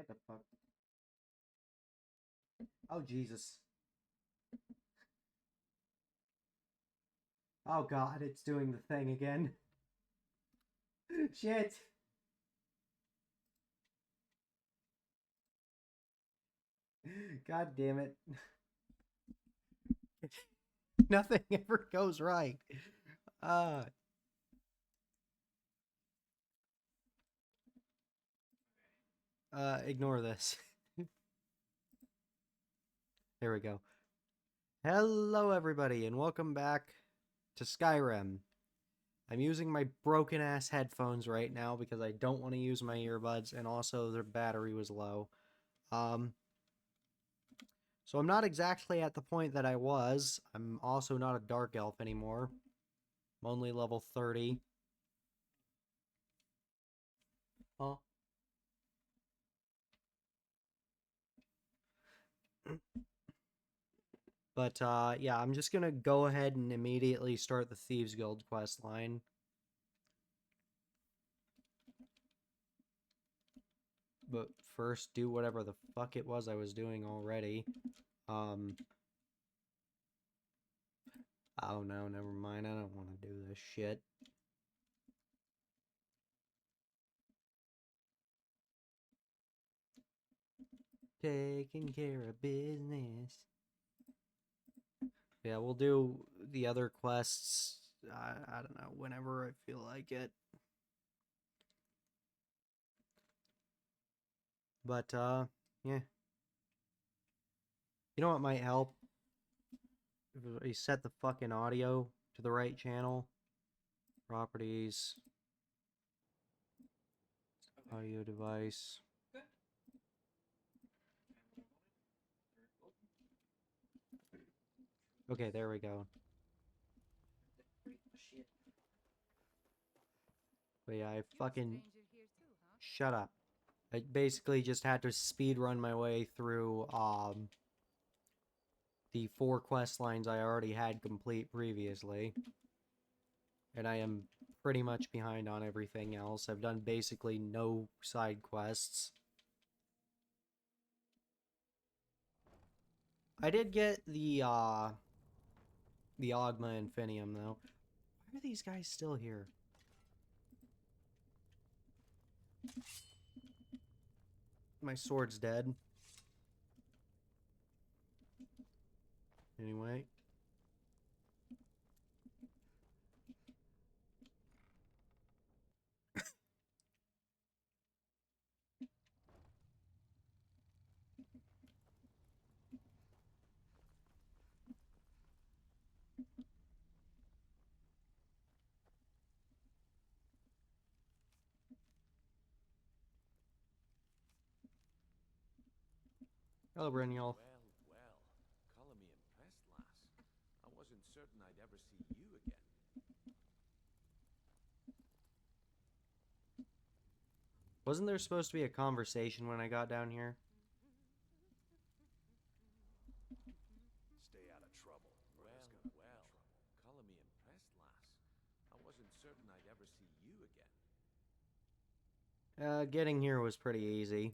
What the fuck? Oh, Jesus. Oh, God, it's doing the thing again. Shit! God damn it. Nothing ever goes right. Uh, ignore this. There we go. Hello, everybody, and welcome back to Skyrim. I'm using my broken-ass headphones right now because I don't want to use my earbuds, and also their battery was low. So I'm not exactly at the point that I was. I'm also not a dark elf anymore. I'm only level 30. Huh? But, yeah, I'm just gonna go ahead and immediately start the Thieves Guild quest line. But first, do whatever the fuck it was I was doing already. Oh no, never mind. I don't want to do this shit. Taking care of business. Yeah, we'll do the other quests, I don't know, whenever I feel like it. But, yeah. You know what might help? If we set the fucking audio to the right channel. Properties. Audio device. Okay, there we go. But yeah, I fucking... Shut up. I basically just had to speed run my way through, the 4 quest lines I already had complete previously. And I am pretty much behind on everything else. I've done basically no side quests. I did get the Ogma Infinium, though. Why are these guys still here? My sword's dead. Anyway. Hello, Breniel. Well, well. Color me impressed, lass. I wasn't certain I'd ever see you again. Wasn't there supposed to be a conversation when I got down here? Stay out of trouble. Well, well. Color me impressed, lass. I wasn't certain I'd ever see you again. Getting here was pretty easy.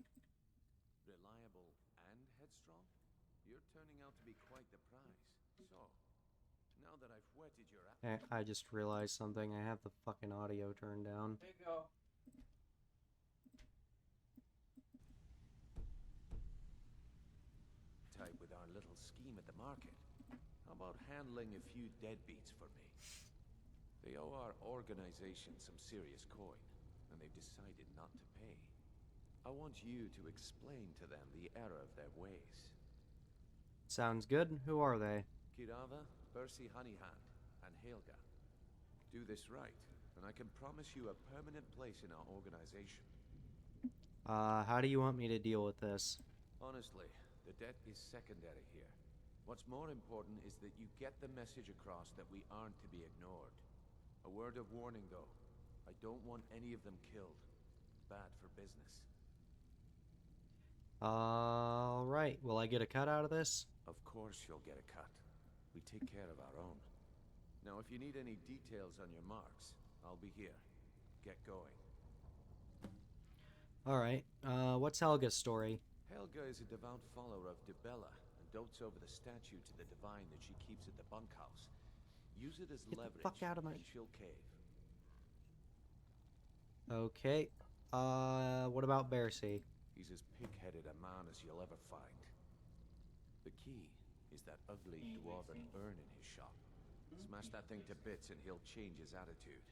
Reliable and headstrong? You're turning out to be quite the prize. So, now that I've whetted your I just realized something. I have the fucking audio turned down. There you go. appetite with our little scheme at the market, how about handling a few deadbeats for me? They owe our organization some serious coin, and they've decided not to pay. I want you to explain to them the error of their ways. Sounds good. Who are they? Kirava, Percy Honeyhand, and Helga. Do this right, and I can promise you a permanent place in our organization. How do you want me to deal with this? Honestly, the debt is secondary here. What's more important is that you get the message across that we aren't to be ignored. A word of warning, though. I don't want any of them killed. Bad for business. Alright. Will I get a cut out of this? Of course you'll get a cut. We take care of our own. Now, if you need any details on your marks, I'll be here. Get going. Alright, what's Helga's story? Helga is a devout follower of Dibella and dotes over the statue to the divine that she keeps at the bunkhouse. Use it as Get the leverage, fuck out of my... and she'll cave. Okay, what about Bercy? He's as pig-headed a man as you'll ever find. The key is that ugly dwarven urn in his shop. Smash that thing to bits and he'll change his attitude.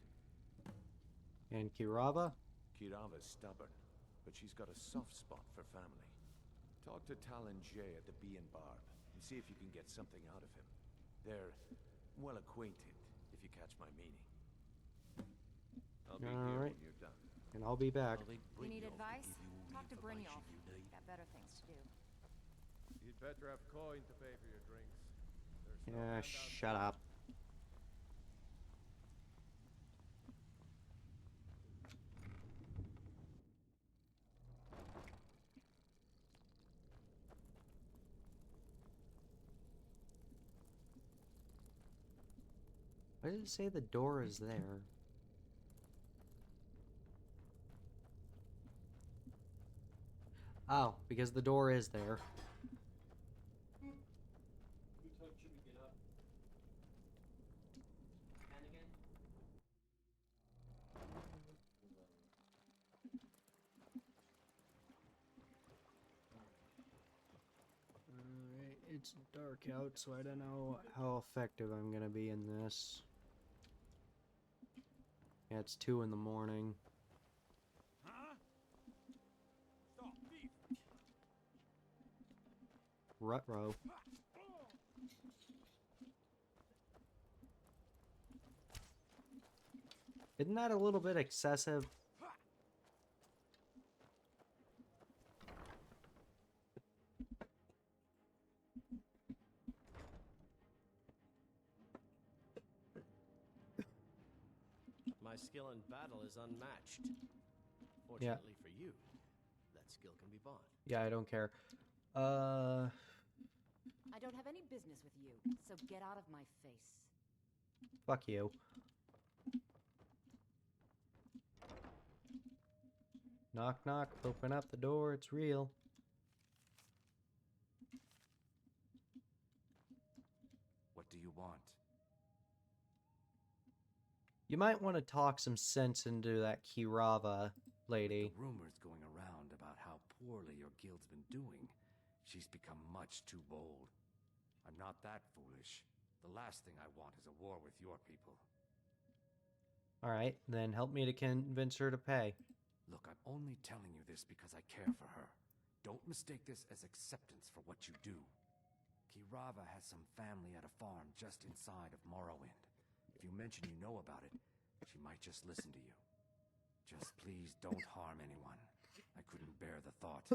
And Kirava? Kirava's stubborn, but she's got a soft spot for family. Talk to Talon Jay at the Bee and Barb and see if you can get something out of him. They're well acquainted, if you catch my meaning. I'll be here when you're done. And I'll be back. You need advice? Talk to Brynjolf. Got better things to do. You'd better have coin to pay for your drinks. There's no Yeah, handout. shut up. Why did it say the door is there? Oh, because the door is there. Alright, it's dark out, so I don't know how effective I'm gonna be in this. Yeah, it's 2 in the morning. Ruh-roh. Isn't that a little bit excessive? My skill in battle is unmatched. Fortunately for you, that skill can be bought. Yeah, I don't care. I don't have any business with you, so get out of my face. Fuck you. Knock, knock, open up the door, it's real. What do you want? You might want to talk some sense into that Kirava lady. The rumors going around about how poorly your guild's been doing. She's become much too bold. I'm not that foolish. The last thing I want is a war with your people. Alright, then help me to convince her to pay. Look, I'm only telling you this because I care for her. Don't mistake this as acceptance for what you do. Kirava has some family at a farm just inside of Morrowind. If you mention you know about it, she might just listen to you. Just please don't harm anyone. I couldn't bear the thought.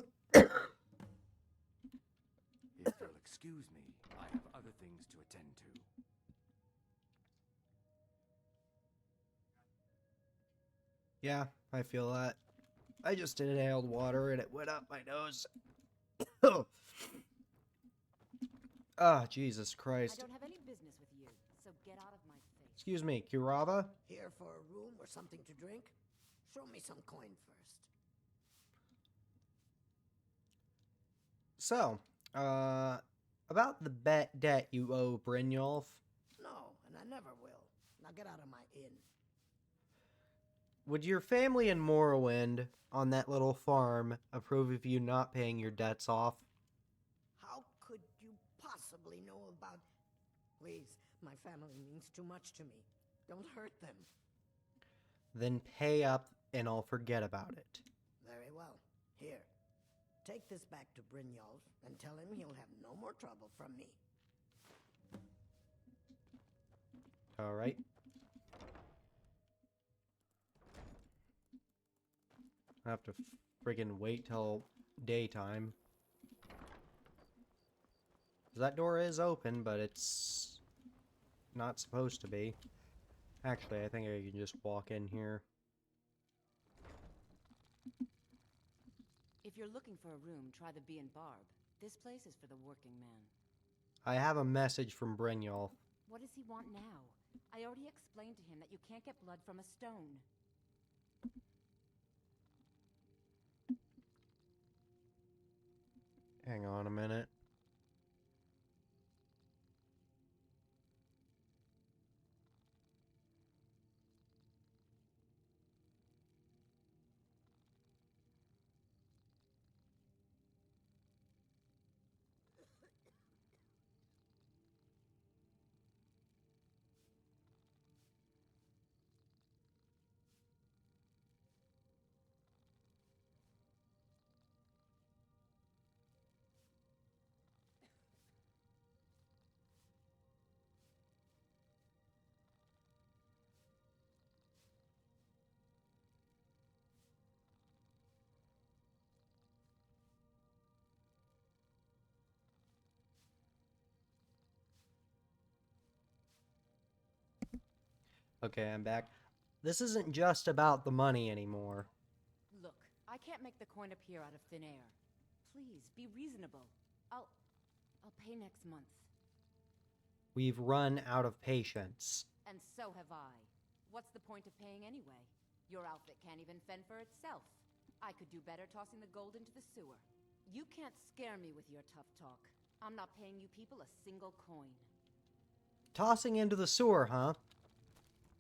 If you'll excuse me, I have other things to attend to. Yeah, I feel that. I just inhaled water and it went up my nose. Ah, Jesus I Christ. don't have any business with you, so get out of my face. Excuse me, Kirava? Here for a room or something to drink? Show me some coin first. So, about the debt you owe Brynjolf. No, and I never will. Now get out of my inn. Would your family in Morrowind, on that little farm, approve of you not paying your debts off? How could you possibly know about... Please, my family means too much to me. Don't hurt them. Then pay up and I'll forget about it. Very well. Here. Take this back to Brynjolf and tell him he'll have no more trouble from me. Alright. I have to friggin' wait till daytime. That door is open, but it's not supposed to be. Actually, I think I can just walk in here. If you're looking for a room, try the Bee and Barb. This place is for the working man. I have a message from Brynjolf. What does he want now? I already explained to him that you can't get blood from a stone. Hang on a minute. Okay, I'm back. This isn't just about the money anymore. Look, I can't make the coin appear out of thin air. Please, be reasonable. I'll pay next month. We've run out of patience. And so have I. What's the point of paying anyway? Your outfit can't even fend for itself. I could do better tossing the gold into the sewer. You can't scare me with your tough talk. I'm not paying you people a single coin. Tossing into the sewer, huh?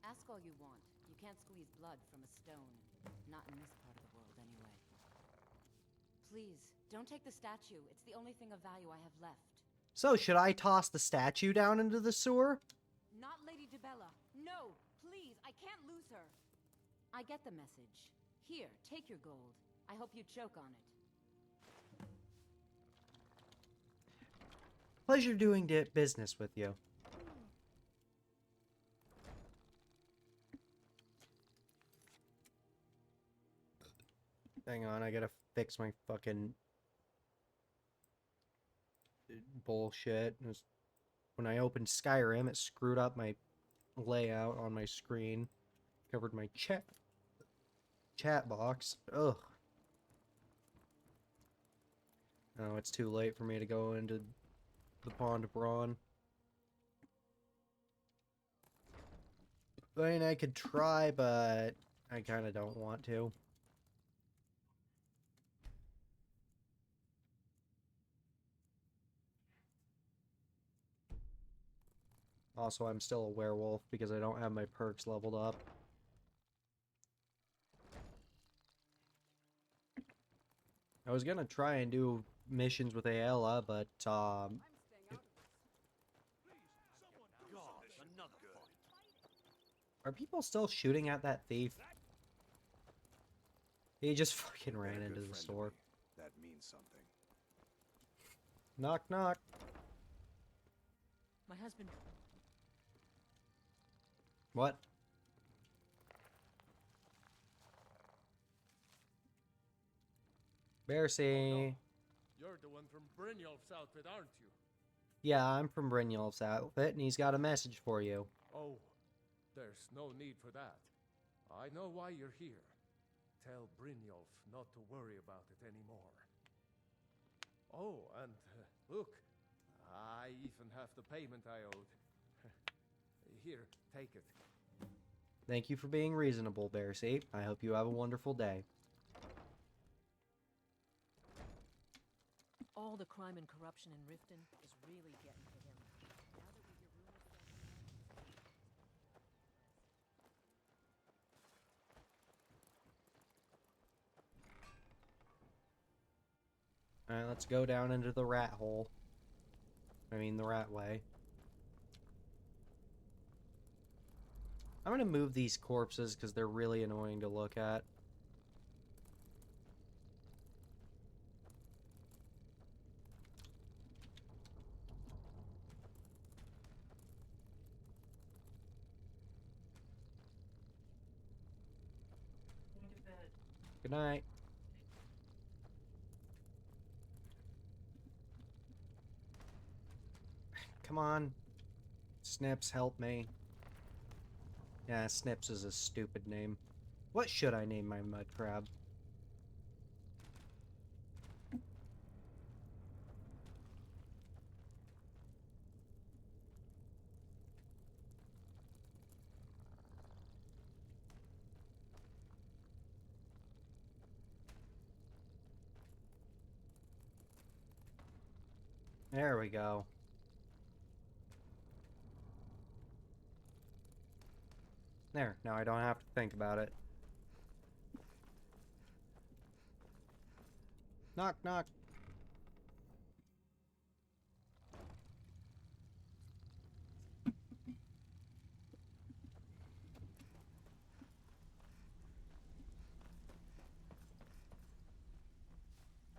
Ask all you want. You can't squeeze blood from a stone. Not in this part of the world, anyway. Please, don't take the statue. It's the only thing of value I have left. So, should I toss the statue down into the sewer? Not Lady Debella. No, please, I can't lose her. I get the message. Here, take your gold. I hope you choke on it. Pleasure doing business with you. Hang on, I gotta fix my fucking bullshit. When I opened Skyrim, it screwed up my layout on my screen. Covered my chat box. Ugh. Oh, it's too late for me to go into the Pond of Brawn. I mean, I could try, but I kind of don't want to. Also, I'm still a werewolf because I don't have my perks leveled up. I was gonna try and do missions with Ayala, but are people still shooting at that thief? He just fucking ran into the store. That means something. Knock, knock. My husband... What? Bercy. You're the one from Brynjolf's outfit, aren't you? Yeah, I'm from Brynjolf's outfit, and he's got a message for you. Oh, there's no need for that. I know why you're here. Tell Brynjolf not to worry about it anymore. Oh, and look, I even have the payment I owed. Here, take it. Thank you for being reasonable, Bercy. I hope you have a wonderful day. All the crime and corruption in Riften is really getting to him. Now that we hear rumors about... Alright, let's go down into the rat hole. I mean, the rat way. I'm gonna move these corpses because they're really annoying to look at. Good night. Come on. Snips, help me. Yeah, Snips is a stupid name. What should I name my mud crab? There we go. There, now I don't have to think about it. Knock, knock.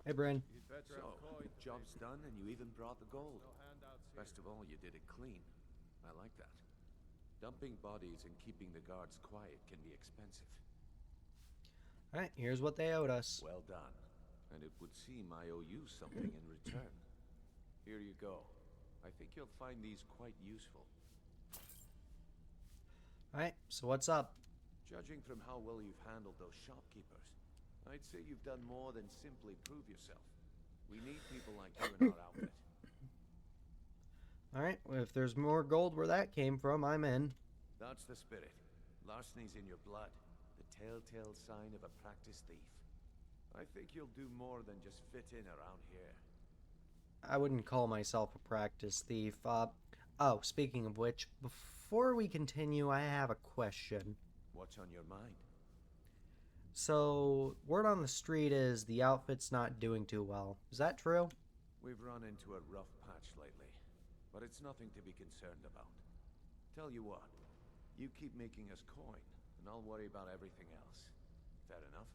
Hey, Bryn. You'd better So, have coin to job's pay. done and you even brought the gold. No handouts here. Best of all, you did it clean. I like that. Dumping bodies and keeping the guards quiet can be expensive. Alright, here's what they owed us. Well done. And it would seem I owe you something in return. Here you go. I think you'll find these quite useful. Alright, so what's up? Judging from how well you've handled those shopkeepers, I'd say you've done more than simply prove yourself. We need people like you in our outfit. Alright, well, if there's more gold where that came from, I'm in. That's the spirit. Larceny's in your blood. The telltale sign of a practiced thief. I think you'll do more than just fit in around here. I wouldn't call myself a practice thief. Oh, speaking of which, before we continue, I have a question. What's on your mind? So, word on the street is the outfit's not doing too well. Is that true? We've run into a rough patch lately, but it's nothing to be concerned about. Tell you what, you keep making us coin, and I'll worry about everything else. Fair enough?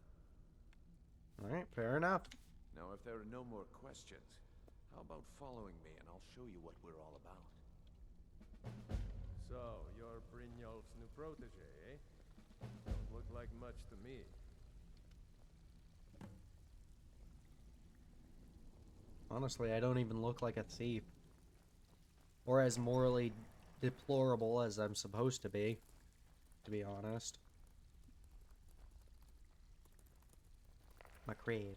Alright, fair enough. Now, if there are no more questions, how about following me and I'll show you what we're all about? So, you're Brynjolf's new protege, eh? Don't look like much to me. Honestly, I don't even look like a thief. Or as morally deplorable as I'm supposed to be honest. My crib.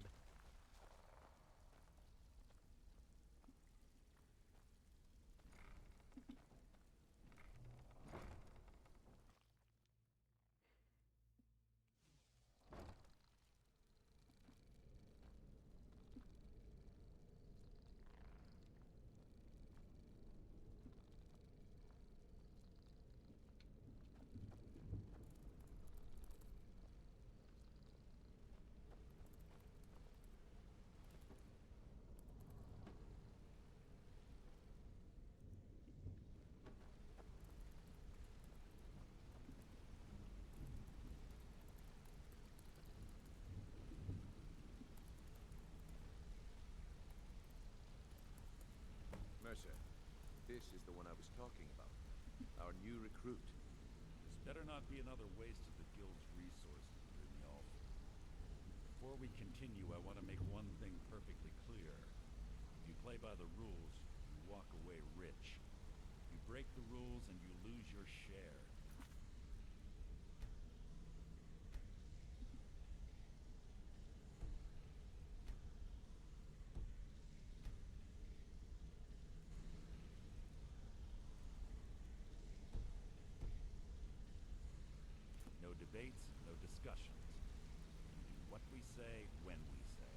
Mercer, this is the one I was talking about. Our new recruit. This better not be another waste of the guild's resources, Brynjolf. Before we continue, I want to make one thing perfectly clear. If you play by the rules, you walk away rich. You break the rules and you lose your share. No debates, no discussions. We do what we say, when we say.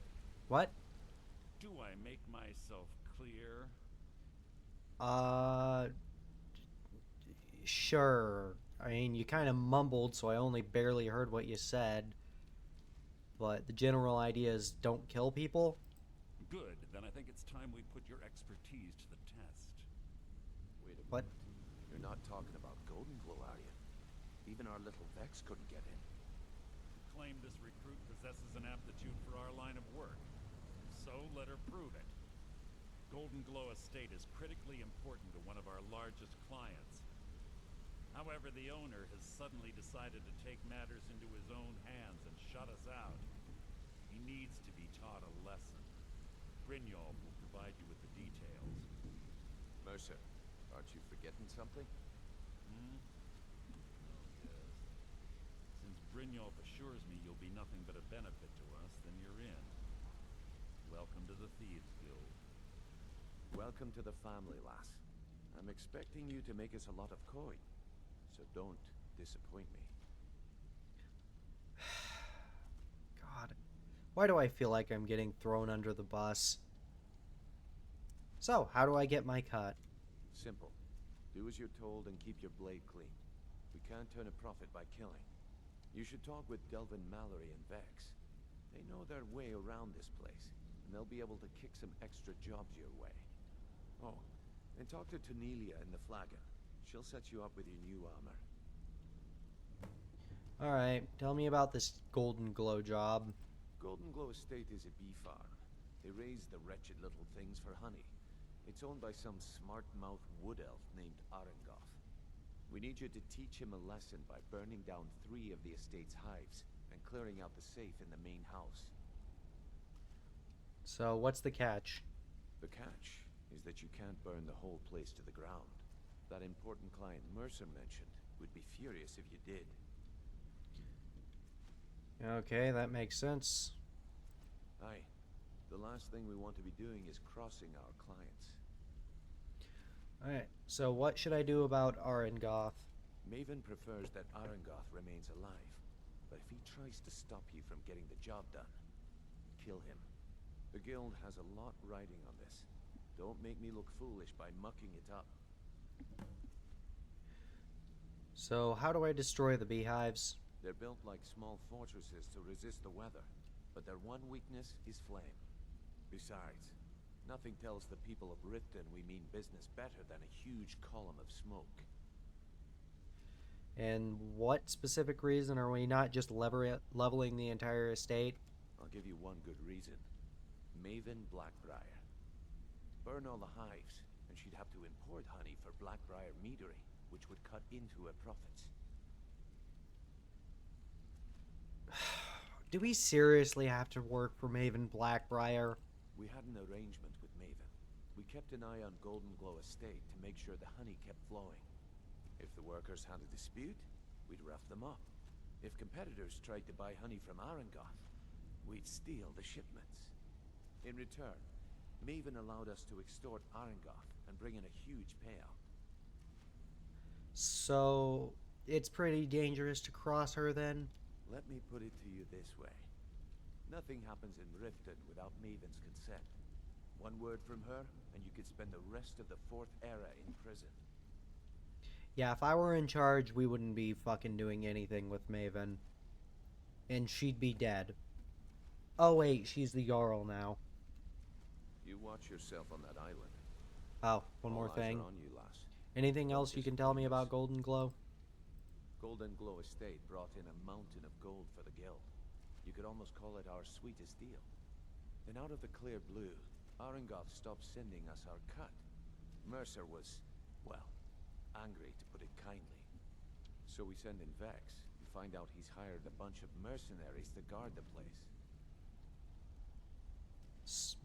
What? Do I make myself clear? Sure. I mean, you kind of mumbled, so I only barely heard what you said. But the general idea is don't kill people? Good, then I think it's time we put your expertise to the test. Wait a What? minute. You're not talking about Golden Glow, are you? Even our little Vex couldn't get in. Claim this recruit possesses an aptitude for our line of work. So let her prove it. Golden Glow Estate is critically important to one of our largest clients. However, the owner has suddenly decided to take matters into his own hands and shut us out. He needs to be taught a lesson. Brynjolf will provide you with the details. Mercer, aren't you forgetting something? Hmm? Oh, yes. Since Brynjolf assures me you'll be nothing but a benefit to us, then you're in. Welcome to the Thieves Guild. Welcome to the family, lass. I'm expecting you to make us a lot of coin, so don't disappoint me. God. Why do I feel like I'm getting thrown under the bus? So, how do I get my cut? Simple. Do as you're told and keep your blade clean. We can't turn a profit by killing. You should talk with Delvin Mallory and Vex. They know their way around this place, and they'll be able to kick some extra jobs your way. Oh, and talk to Tanelia in the Flagon. She'll set you up with your new armor. Alright, tell me about this Golden Glow job. Golden Glow Estate is a bee farm. They raise the wretched little things for honey. It's owned by some smart-mouthed wood elf named Arengoth. We need you to teach him a lesson by burning down 3 of the estate's hives and clearing out the safe in the main house. So, what's the catch? The catch is that you can't burn the whole place to the ground. That important client Mercer mentioned would be furious if you did. Okay, that makes sense. Aye. The last thing we want to be doing is crossing our clients. Alright, so what should I do about Arengoth? Maven prefers that Arengoth remains alive, but if he tries to stop you from getting the job done, kill him. The guild has a lot riding on this. Don't make me look foolish by mucking it up. So, how do I destroy the beehives? They're built like small fortresses to resist the weather, but their one weakness is flame. Besides, nothing tells the people of Riften we mean business better than a huge column of smoke. And what specific reason are we not just leveling the entire estate? I'll give you one good reason. Maven Blackbriar. Burn all the hives, and she'd have to import honey for Blackbriar meadery, which would cut into her profits. Do we seriously have to work for Maven Blackbriar? We had an arrangement with Maven. We kept an eye on Golden Glow Estate to make sure the honey kept flowing. If the workers had a dispute, we'd rough them up. If competitors tried to buy honey from Arengoth, we'd steal the shipments. In return, Maven allowed us to extort Arengoth and bring in a huge payout. So, it's pretty dangerous to cross her then? Let me put it to you this way. Nothing happens in Riften without Maven's consent. One word from her, and you could spend the rest of the 4th era in prison. Yeah, if I were in charge, we wouldn't be fucking doing anything with Maven. And she'd be dead. Oh wait, she's the Jarl now. You watch yourself on that island. Oh, one All more eyes thing. are on you, lass. Anything else you can tell me about Golden Glow? Golden Glow Estate brought in a mountain of gold for the guild. You could almost call it our sweetest deal. Then out of the clear blue, Arengoth stopped sending us our cut. Mercer was, well, angry to put it kindly. So we send in Vex and find out he's hired a bunch of mercenaries to guard the place.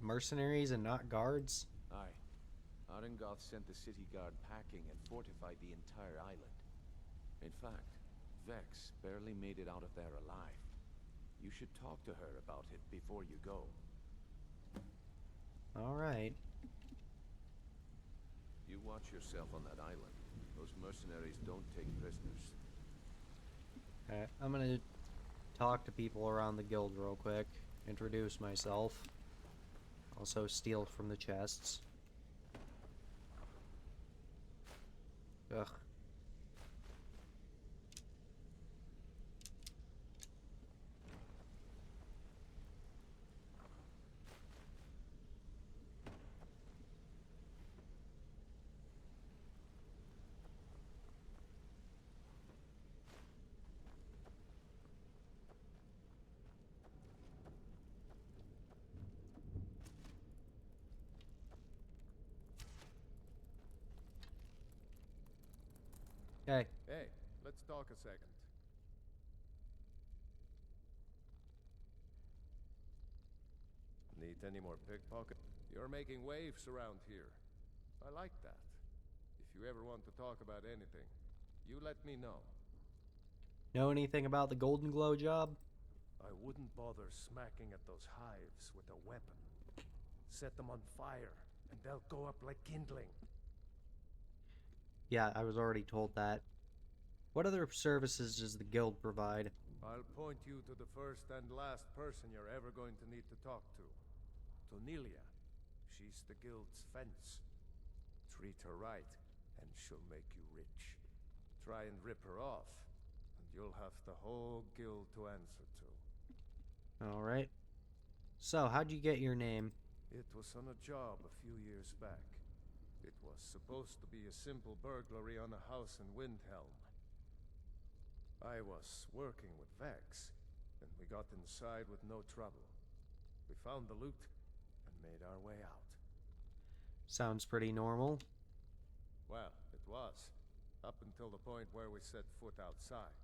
Mercenaries and not guards? Aye. Arengoth sent the city guard packing and fortified the entire island. In fact, Vex barely made it out of there alive. You should talk to her about it before you go. Alright. You watch yourself on that island. Those mercenaries don't take prisoners. Okay, I'm gonna talk to people around the guild real quick. Introduce myself. Also steal from the chests. Ugh. Okay. Hey, let's talk a second. Need any more pickpocket? You're making waves around here. I like that. If you ever want to talk about anything, you let me know. Know anything about the Golden Glow job? I wouldn't bother smacking at those hives with a weapon. Set them on fire, and they'll go up like kindling. Yeah, I was already told that. What other services does the guild provide? I'll point you to the first and last person you're ever going to need to talk to. Tonelia. She's the guild's fence. Treat her right, and she'll make you rich. Try and rip her off, and you'll have the whole guild to answer to. Alright. So, how'd you get your name? It was on a job a few years back. It was supposed to be a simple burglary on a house in Windhelm. I was working with Vex, and we got inside with no trouble. We found the loot and made our way out. Sounds pretty normal. Well, it was, up until the point where we set foot outside.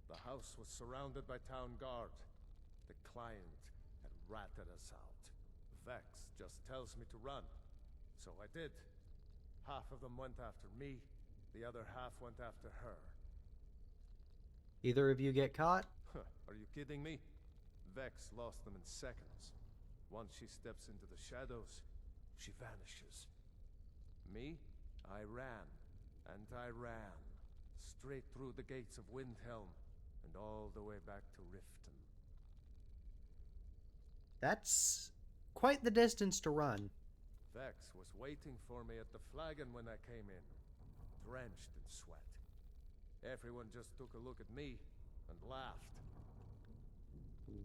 The house was surrounded by town guard. The client had ratted us out. Vex just tells me to run, so I did. Half of them went after me, the other half went after her. Either of you get caught? Are you kidding me? Vex lost them in seconds. Once she steps into the shadows, she vanishes. Me? I ran, and I ran, straight through the gates of Windhelm, and all the way back to Riften. That's quite the distance to run. Vex was waiting for me at the flagon when I came in, drenched in sweat. Everyone just took a look at me and laughed.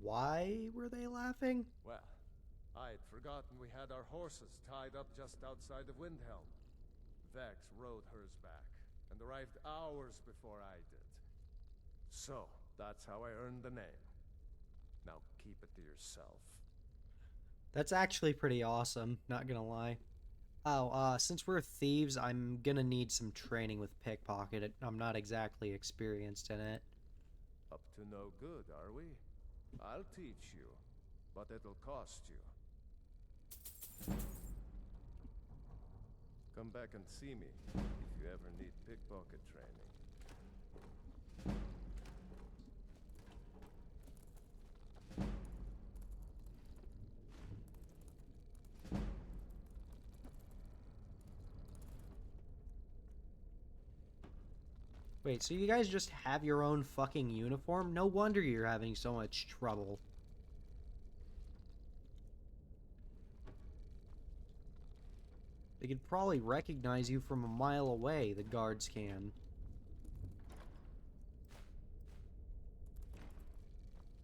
Why were they laughing? Well, I'd forgotten we had our horses tied up just outside of Windhelm. Vex rode hers back and arrived hours before I did. So, that's how I earned the name. Now keep it to yourself. That's actually pretty awesome, not gonna lie. Oh, since we're thieves, I'm gonna need some training with pickpocket. I'm not exactly experienced in it. Up to no good, are we? I'll teach you, but it'll cost you. Come back and see me if you ever need pickpocket training. Wait, so you guys just have your own fucking uniform? No wonder you're having so much trouble. They could probably recognize you from a mile away, the guards can.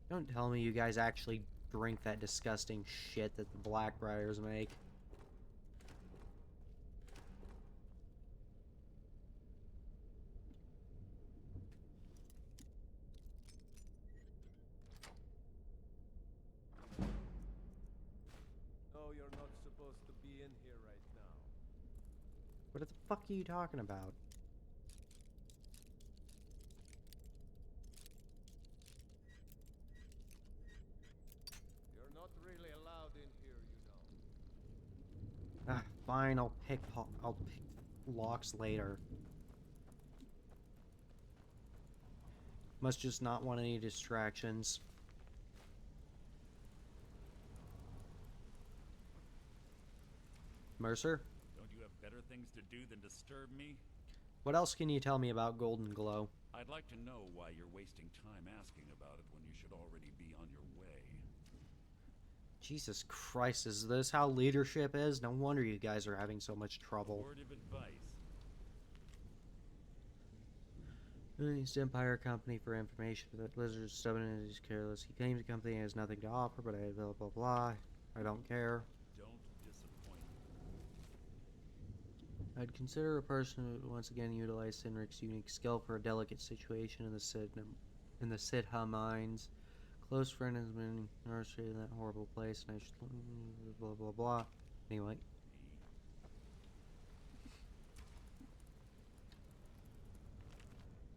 Don't tell me you guys actually drink that disgusting shit that the Blackbriars make. No, you're not supposed to be in here right now. What the fuck are you talking about? You're not really allowed in here, you know. Ah, fine, I'll pick locks later. Must just not want any distractions. Mercer? Don't you have better things to do than disturb me? What else can you tell me about Golden Glow? I'd like to know why you're wasting time asking about it when you should already be on your way. Jesus Christ, is this how leadership is? No wonder you guys are having so much trouble. Word of advice. East Empire Company for information that Blizzard's stubborn and is careless. He claims the company has nothing to offer, but I blah blah blah. I don't care. Don't disappoint me. I'd consider a person who once again utilized Sinric's unique skill for a delicate situation in the Sidha mines. Close friend has been incarcerated in that horrible place, and I should blah blah blah. Anyway.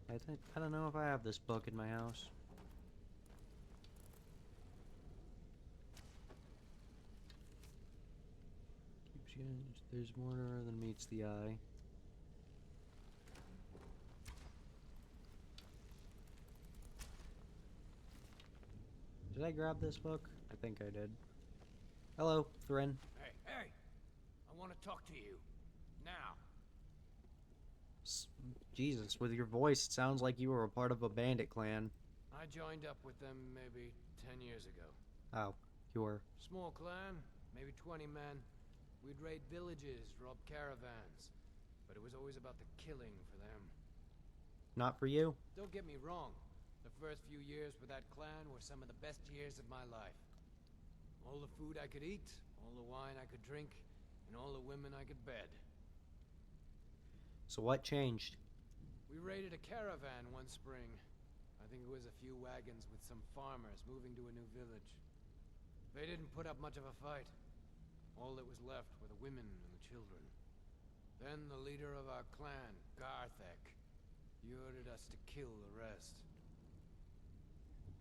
I don't know if I have this book in my house. There's more to her than meets the eye. Did I grab this book? I think I did. Hello, Thren. Hey, hey! I want to talk to you. Now. Jesus, with your voice, it sounds like you were a part of a bandit clan. I joined up with them maybe 10 years ago. Oh, you were. Small clan, maybe 20 men. We'd raid villages, rob caravans, but it was always about the killing for them. Not for you? Don't get me wrong. The first few years with that clan were some of the best years of my life. All the food I could eat, all the wine I could drink, and all the women I could bed. So what changed? We raided a caravan one spring. I think it was a few wagons with some farmers moving to a new village. They didn't put up much of a fight. All that was left were the women and the children. Then the leader of our clan, Garthek, he ordered us to kill the rest.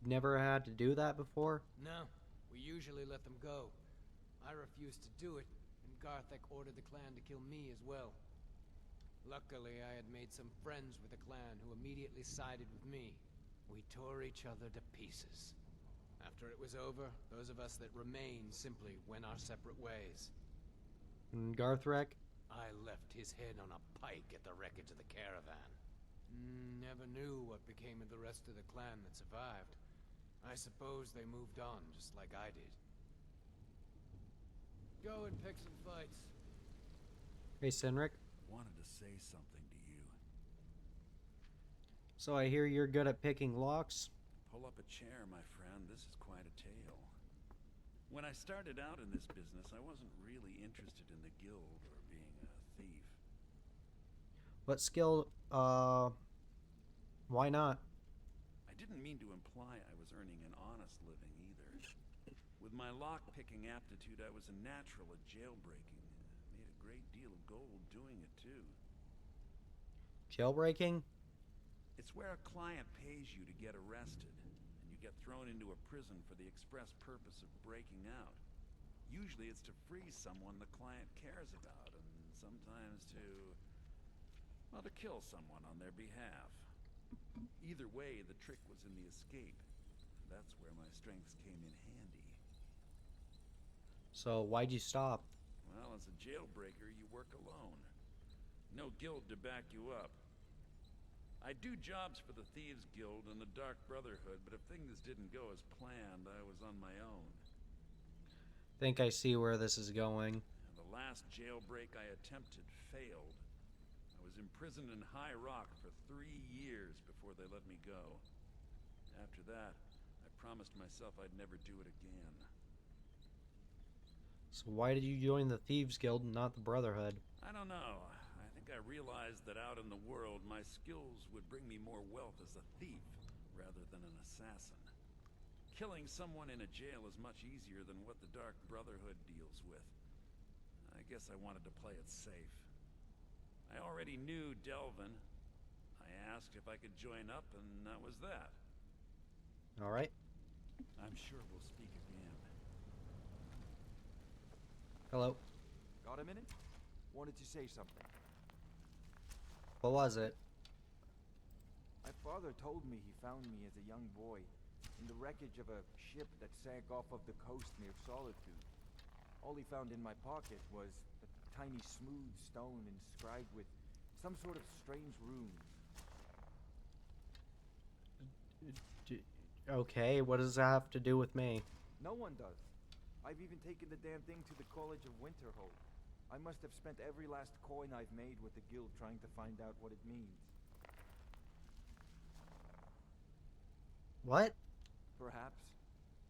Never had to do that before? No, we usually let them go. I refused to do it, and Garthek ordered the clan to kill me as well. Luckily, I had made some friends with the clan who immediately sided with me. We tore each other to pieces. After it was over, those of us that remained simply went our separate ways. And Garthrek? I left his head on a pike at the wreckage of the caravan. Never knew what became of the rest of the clan that survived. I suppose they moved on, just like I did. Go and pick some fights. Hey, Sinric. Wanted to say something to you. So I hear you're good at picking locks? Pull up a chair, my friend. This is quite a tale. When I started out in this business, I wasn't really interested in the guild or being a thief. What skill, why not? I didn't mean to imply I was earning an honest living either. With my lock-picking aptitude, I was a natural at jailbreaking. Made a great deal of gold doing it, too. Jailbreaking? It's where a client pays you to get arrested, and you get thrown into a prison for the express purpose of breaking out. Usually it's to free someone the client cares about, and sometimes well, to kill someone on their behalf. Either way, the trick was in the escape. That's where my strengths came in handy. So why'd you stop? Well, as a jailbreaker, you work alone. No guild to back you up. I do jobs for the Thieves Guild and the Dark Brotherhood, but if things didn't go as planned, I was on my own. Think I see where this is going. And the last jailbreak I attempted failed. I was imprisoned in High Rock for 3 years before they let me go. After that, I promised myself I'd never do it again. So why did you join the Thieves Guild and not the Brotherhood? I don't know. I think I realized that out in the world, my skills would bring me more wealth as a thief rather than an assassin. Killing someone in a jail is much easier than what the Dark Brotherhood deals with. I guess I wanted to play it safe. I already knew Delvin. I asked if I could join up, and that was that. All right. I'm sure we'll speak again. Hello. Got a minute? Wanted to say something. What was it? My father told me he found me as a young boy in the wreckage of a ship that sank off of the coast near Solitude. All he found in my pocket was a tiny smooth stone inscribed with some sort of strange runes. Okay, what does that have to do with me? No one does. I've even taken the damn thing to the College of Winterhold. I must have spent every last coin I've made with the guild trying to find out what it means. What? Perhaps.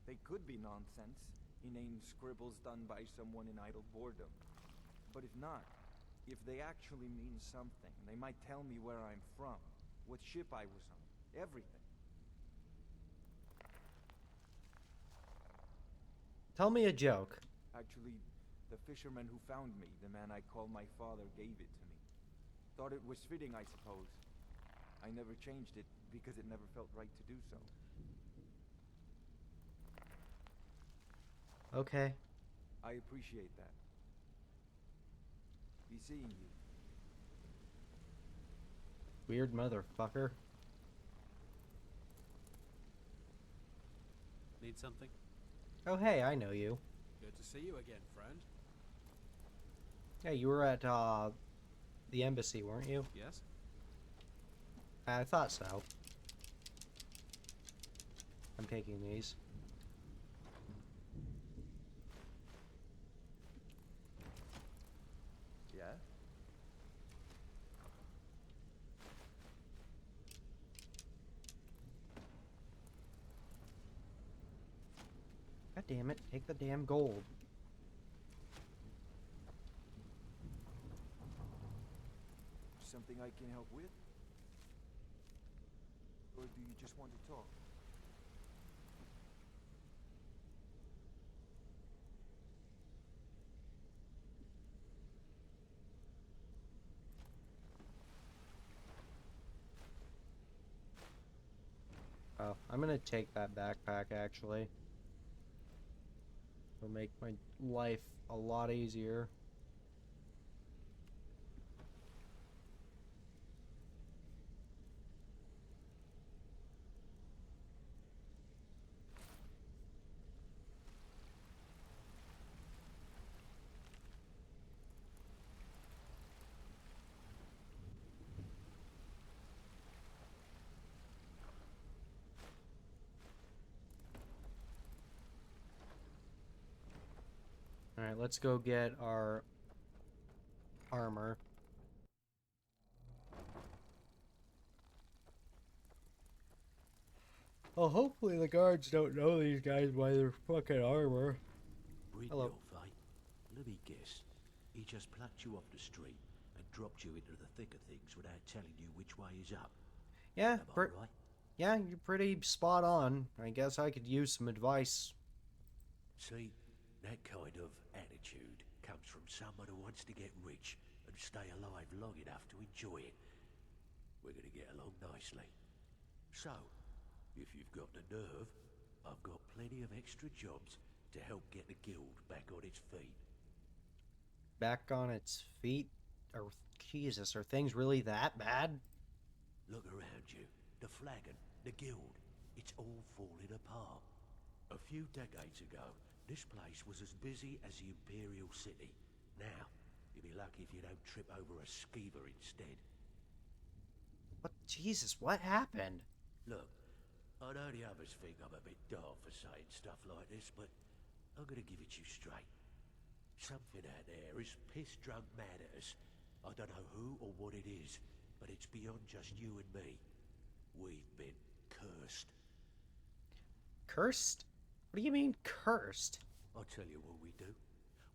They could be nonsense, inane scribbles done by someone in idle boredom. But if not, if they actually mean something, they might tell me where I'm from, what ship I was on, everything. Tell me a joke. Actually, the fisherman who found me, the man I call my father, gave it to me. Thought it was fitting, I suppose. I never changed it because it never felt right to do so. Okay. I appreciate that. Be seeing you. Weird motherfucker. Need something? Oh, hey, I know you. Good to see you again, friend. Yeah, you were at, the embassy, weren't you? Yes? I thought so. I'm taking these. damn it. Take the damn gold. Something I can help with? Or do you just want to talk? Oh, I'm gonna take that backpack, actually. It'll make my life a lot easier. Alright, let's go get our armor. Well, hopefully the guards don't know these guys by their fucking armor. Hello. Brynjolf, eh? Let me guess. He just plucked you off the street and dropped you into the thick of things without telling you which way is up. Yeah, Am I right? yeah, you're pretty spot on. I guess I could use some advice. See, that kind of attitude comes from someone who wants to get rich and stay alive long enough to enjoy it. We're gonna get along nicely. So, if you've got the nerve, I've got plenty of extra jobs to help get the guild back on its feet. Back on its feet? Or, Jesus, are things really that bad? Look around you. The flagon, the guild, it's all falling apart. A few decades ago, this place was as busy as the Imperial City. Now, you'll be lucky if you don't trip over a skeever instead. What? Jesus, what happened? Look, I know the others think I'm a bit daft for saying stuff like this, but I'm gonna give it you straight. Something out there is piss-drunk mad at us. I don't know who or what it is, but it's beyond just you and me. We've been cursed. Cursed? What do you mean, cursed? I'll tell you what we do.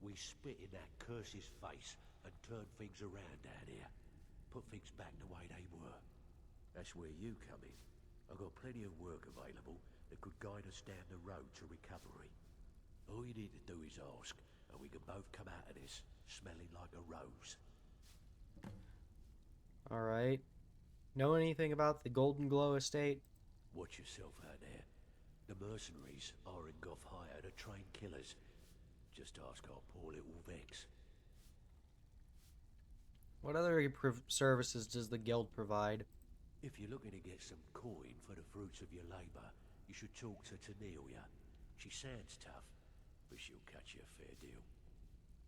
We spit in that curse's face and turn things around down here. Put things back the way they were. That's where you come in. I've got plenty of work available that could guide us down the road to recovery. All you need to do is ask, and we can both come out of this smelling like a rose. Alright. Know anything about the Golden Glow estate? Watch yourself out there. The mercenaries are in Goff hire to train killers. Just ask our poor little Vex. What other services does the guild provide? If you're looking to get some coin for the fruits of your labor, you should talk to Tanelia. She sounds tough, but she'll cut you a fair deal.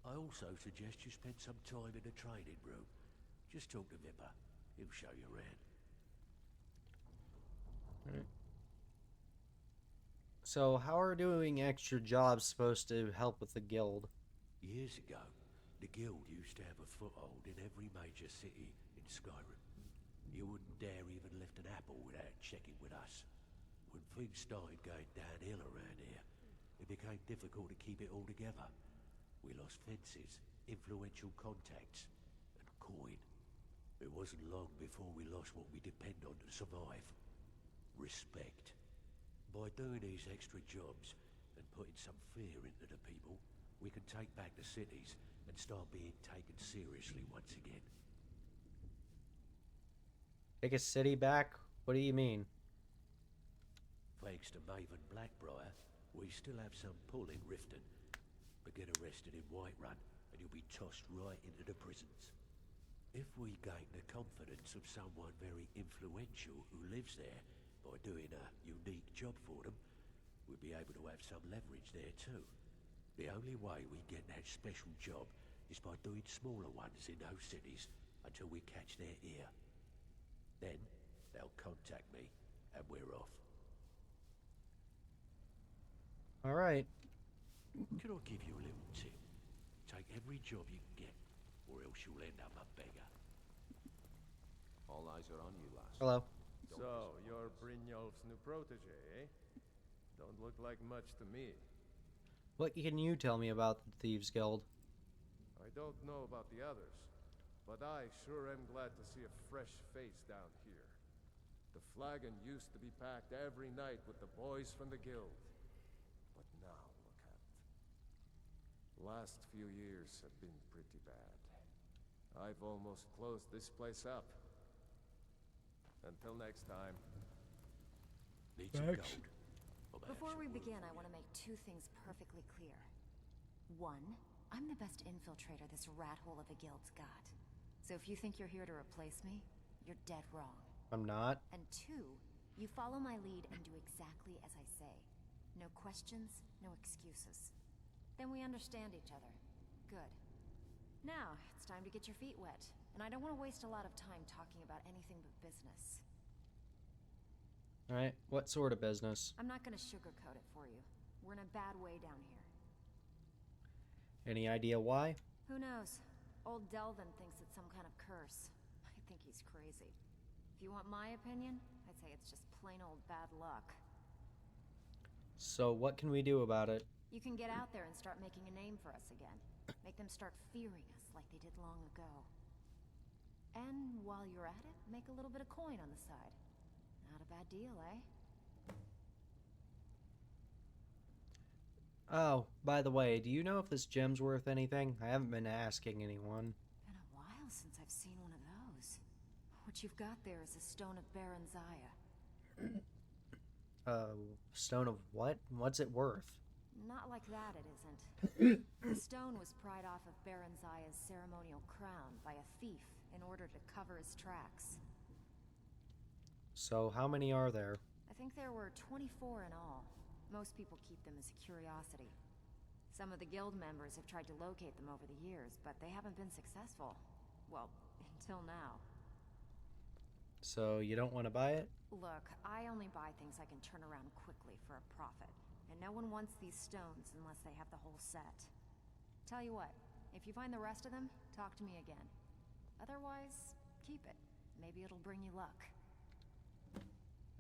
I also suggest you spend some time in the training room. Just talk to Vipper. He'll show you around. Alright. So, how are doing extra jobs supposed to help with the guild? Years ago, the guild used to have a foothold in every major city in Skyrim. You wouldn't dare even lift an apple without checking with us. When things started going downhill around here, it became difficult to keep it all together. We lost fences, influential contacts, and coin. It wasn't long before we lost what we depend on to survive. Respect. By doing these extra jobs and putting some fear into the people, we can take back the cities and start being taken seriously once again. Take a city back? What do you mean? Thanks to Maven Blackbriar, we still have some pull in Riften. But get arrested in Whiterun, and you'll be tossed right into the prisons. If we gain the confidence of someone very influential who lives there by doing a unique job for them, we'll be able to have some leverage there too. The only way we get that special job is by doing smaller ones in those cities until we catch their ear. Then, they'll contact me, and we're off. Alright. Can I give you a little tip? Take every job you can get, or else you'll end up a beggar. All eyes are on you, lass. Hello. So, you're Brynjolf's new protege, eh? Don't look like much to me. What can you tell me about the Thieves Guild? I don't know about the others, but I sure am glad to see a fresh face down here. The flagon used to be packed every night with the boys from the guild. But now, look at it. Last few years have been pretty bad. I've almost closed this place up. Until next time. Need some gold. Or perhaps Before we some wood begin, for I you. want to make two things perfectly clear. One, I'm the best infiltrator this rat hole of a guild's got. So if you think you're here to replace me, you're dead wrong. I'm not. And two, you follow my lead and do exactly as I say. No questions, no excuses. Then we understand each other. Good. Now, it's time to get your feet wet. And I don't want to waste a lot of time talking about anything but business. Alright, what sort of business? I'm not going to sugarcoat it for you. We're in a bad way down here. Any idea why? Who knows? Old Delvin thinks it's some kind of curse. I think he's crazy. If you want my opinion, I'd say it's just plain old bad luck. So what can we do about it? You can get out there and start making a name for us again. Make them start fearing us like they did long ago. And while you're at it, make a little bit of coin on the side. Not a bad deal, eh? Oh, by the way, do you know if this gem's worth anything? I haven't been asking anyone. Been a while since I've seen one of those. What you've got there is a stone of Baron Zaya. Stone of what? What's it worth? Not like that, it isn't. The stone was pried off of Baron Zaya's ceremonial crown by a thief in order to cover his tracks. So how many are there? I think there were 24 in all. Most people keep them as a curiosity. Some of the guild members have tried to locate them over the years, but they haven't been successful. Well, until now. So you don't want to buy it? Look, I only buy things I can turn around quickly for a profit. And no one wants these stones unless they have the whole set. Tell you what, if you find the rest of them, talk to me again. Otherwise, keep it. Maybe it'll bring you luck.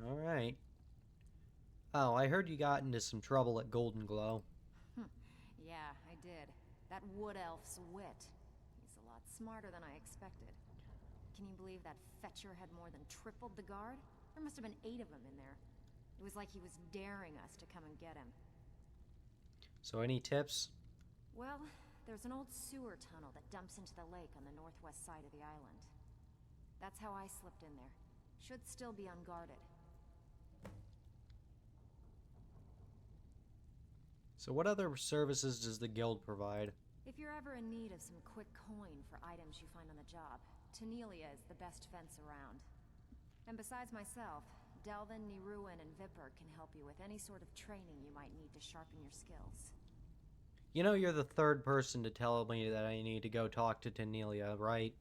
Alright. Oh, I heard you got into some trouble at Golden Glow. Yeah, I did. That wood elf's wit. He's a lot smarter than I expected. Can you believe that fetcher had more than tripled the guard? There must have been 8 of them in there. It was like he was daring us to come and get him. So any tips? Well, there's an old sewer tunnel that dumps into the lake on the northwest side of the island. That's how I slipped in there. Should still be unguarded. So what other services does the guild provide? If you're ever in need of some quick coin for items you find on the job, Tanelia is the best fence around. And besides myself, Delvin, Niruin, and Vipper can help you with any sort of training you might need to sharpen your skills. You know you're the third person to tell me that I need to go talk to Tanelia, right?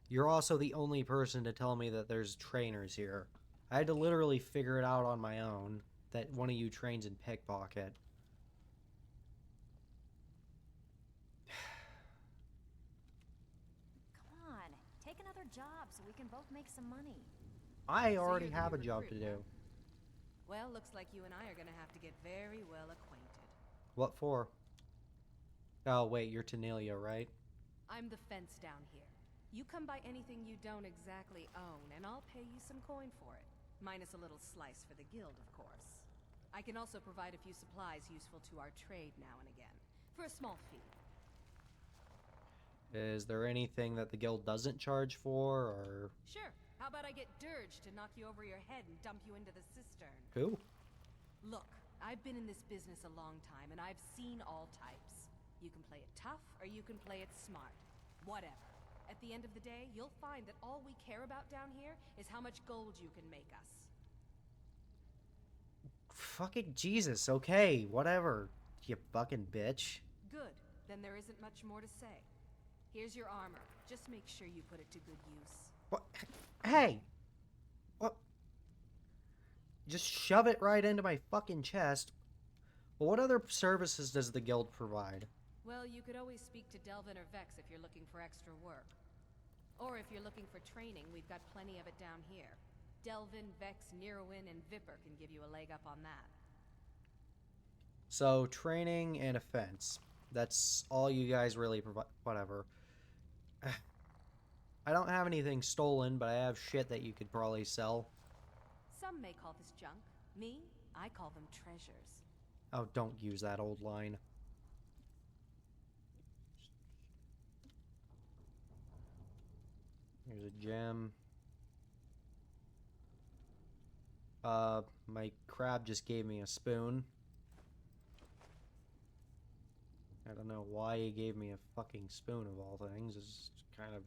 You're also the only person to tell me that there's trainers here. I had to literally figure it out on my own that one of you trains in pickpocket. Come on, take another job so we can both make some money. I So already you're the have a new job to recruit, do. huh? Well, looks like you and I are gonna have to get very well acquainted. What for? Oh, wait, you're Tanelia, right? I'm the fence down here. You come by anything you don't exactly own, and I'll pay you some coin for it. Minus a little slice for the guild, of course. I can also provide a few supplies useful to our trade now and again, for a small fee. Is there anything that the guild doesn't charge for, or... Sure. How about I get Dirge to knock you over your head and dump you into the cistern? Who? Look, I've been in this business a long time, and I've seen all types. You can play it tough, or you can play it smart. Whatever. At the end of the day, you'll find that all we care about down here is how much gold you can make us. Fucking Jesus, okay, whatever, you fucking bitch. Good. Then there isn't much more to say. Here's your armor. Just make sure you put it to good use. What? Hey! What? Just shove it right into my fucking chest. Well, what other services does the guild provide? Well, you could always speak to Delvin or Vex if you're looking for extra work. Or if you're looking for training, we've got plenty of it down here. Delvin, Vex, Niruin, and Vipper can give you a leg up on that. So, training and offense. That's all you guys really provide. Whatever. I don't have anything stolen, but I have shit that you could probably sell. Some may call this junk. Me, I call them treasures. Oh, don't use that old line. Here's a gem. My crab just gave me a spoon. I don't know why he gave me a fucking spoon of all things. It's kind of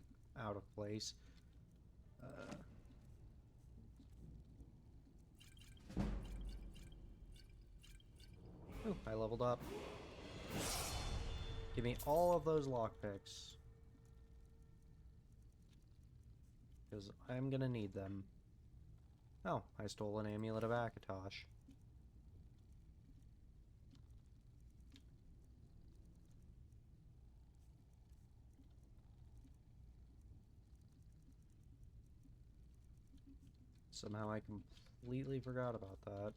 out of place. Ooh, I leveled up. Give me all of those lockpicks. Because I'm gonna need them. Oh, I stole an amulet of Akatosh. Somehow I completely forgot about that.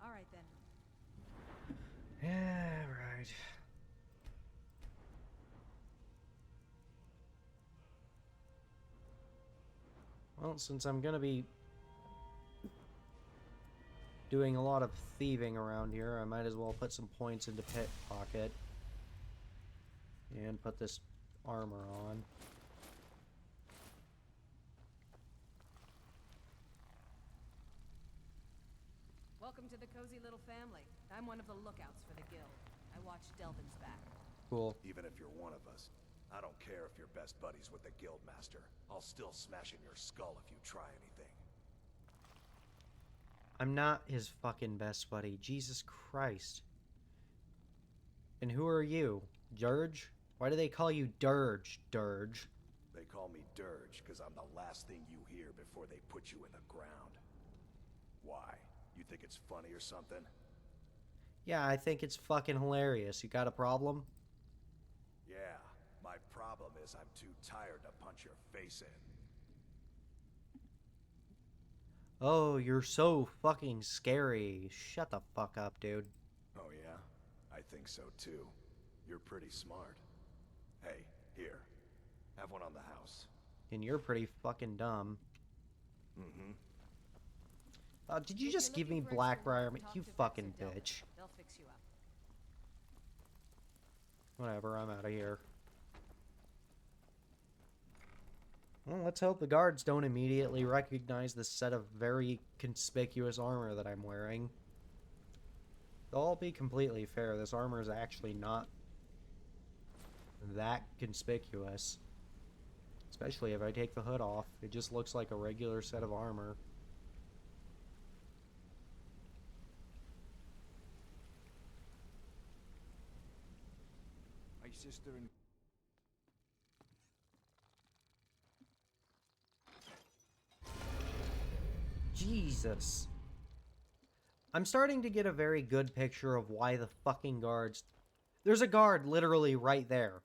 All right, then. Yeah, right. Well, since I'm gonna be doing a lot of thieving around here, I might as well put some points into pickpocket. And put this armor on. Welcome to the cozy little family. I'm one of the lookouts for the guild. I watch Delvin's back. Cool. Even if you're one of us, I don't care if you're best buddies with the guildmaster. I'll still smash in your skull if you try anything. I'm not his fucking best buddy. Jesus Christ. And who are you? Dirge? Why do they call you Dirge, Dirge? They call me Dirge because I'm the last thing you hear before they put you in the ground. Why? You think it's funny or something? Yeah, I think it's fucking hilarious. You got a problem? Yeah, my problem is I'm too tired to punch your face in. Oh, you're so fucking scary. Shut the fuck up, dude. Oh yeah? I think so too. You're pretty smart. Hey, here. Have one on the house. And you're pretty fucking dumb. Mm-hmm. Did you just give me Blackbriar? You fucking bitch. They'll fix you up. Whatever, I'm out of here. Well, let's hope the guards don't immediately recognize this set of very conspicuous armor that I'm wearing. I'll be completely fair, this armor is actually not that conspicuous. Especially if I take the hood off. It just looks like a regular set of armor. My sister and... Jesus. I'm starting to get a very good picture of why the fucking guards... There's a guard literally right there.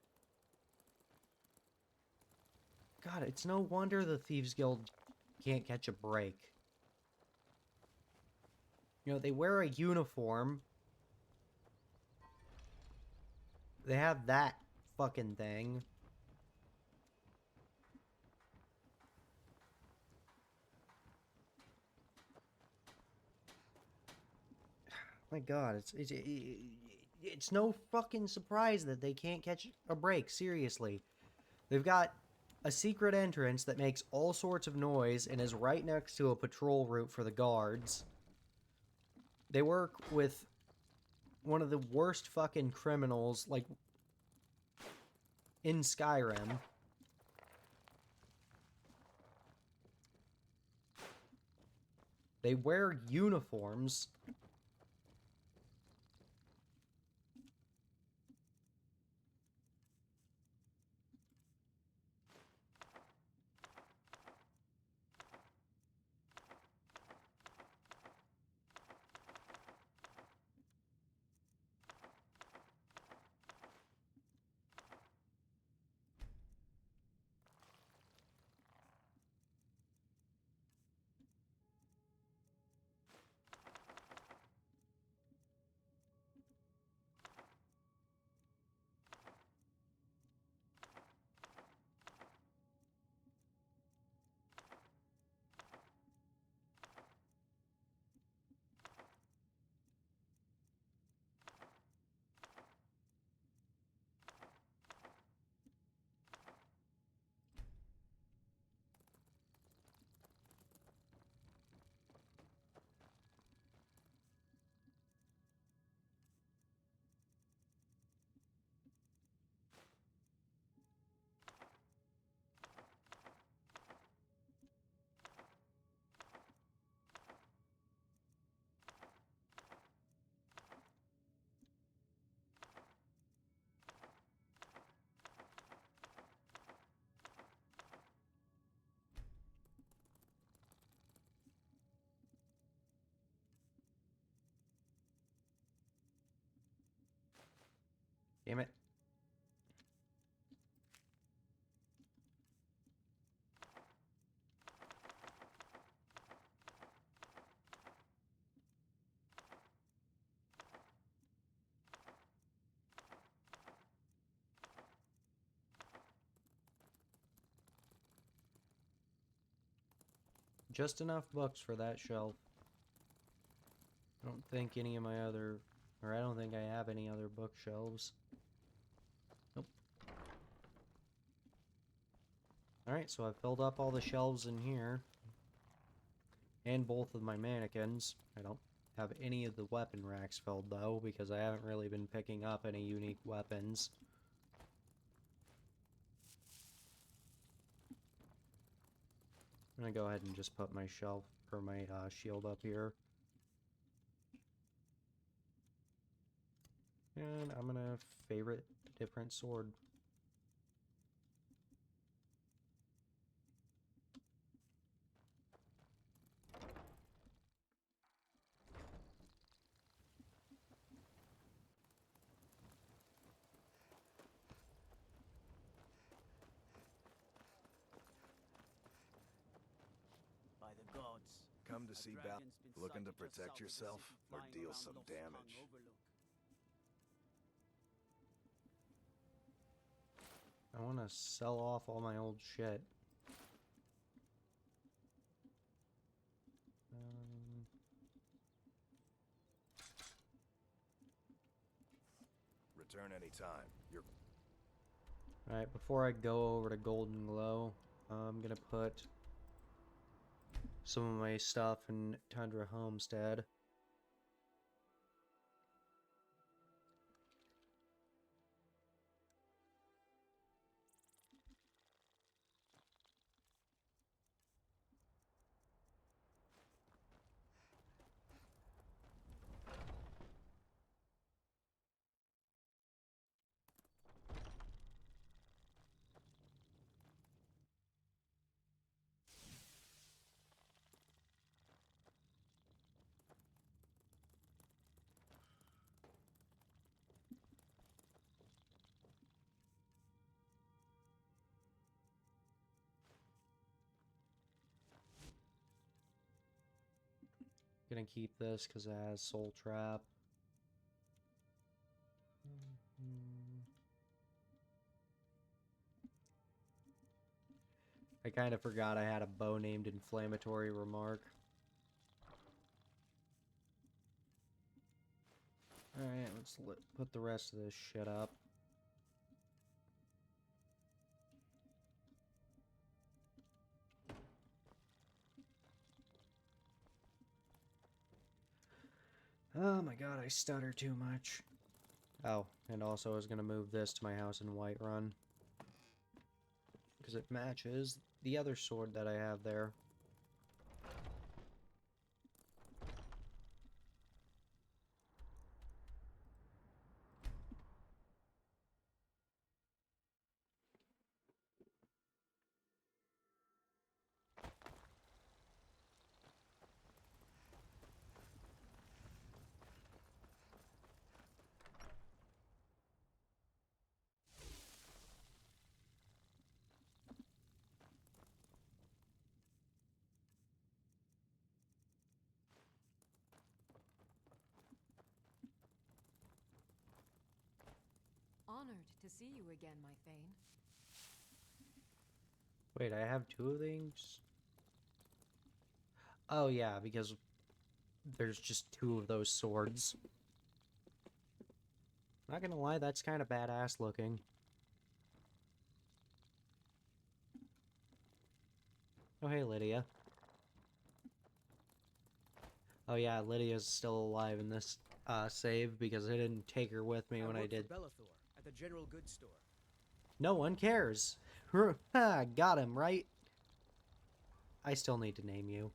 God, it's no wonder the Thieves Guild can't catch a break. You know, they wear a uniform. They have that fucking thing. My God, it's no fucking surprise that they can't catch a break, seriously. They've got a secret entrance that makes all sorts of noise and is right next to a patrol route for the guards. They work with one of the worst fucking criminals, like, in Skyrim. They wear uniforms. Damn it. Just enough books for that shelf. I don't think any of my other... Or I don't think I have any other bookshelves. Nope. Alright, so I've filled up all the shelves in here. And both of my mannequins. I don't have any of the weapon racks filled, though, because I haven't really been picking up any unique weapons. I'm gonna go ahead and just put my shelf, or my shield up here. And I'm gonna favorite a different sword. By the gods. Come to see Val? Looking to protect yourself or deal some damage? I want to sell off all my old shit. Return anytime. You're... Alright, before I go over to Golden Glow, I'm gonna put some of my stuff in Tundra Homestead. Gonna keep this because it has Soul Trap. I kind of forgot I had a bow named Inflammatory Remark. Alright, let's put the rest of this shit up. Oh my god, I stutter too much. Oh, and also I was gonna move this to my house in Whiterun. Because it matches the other sword that I have there. Honored to see you again, my Thane. Wait, I have two of these? Oh yeah, because there's just two of those swords. Not gonna lie, that's kind of badass looking. Oh hey, Lydia. Oh yeah, Lydia's still alive in this save because I didn't take her with me when I did. Bellathor at the general goods store. No one cares. Got him, right? I still need to name you.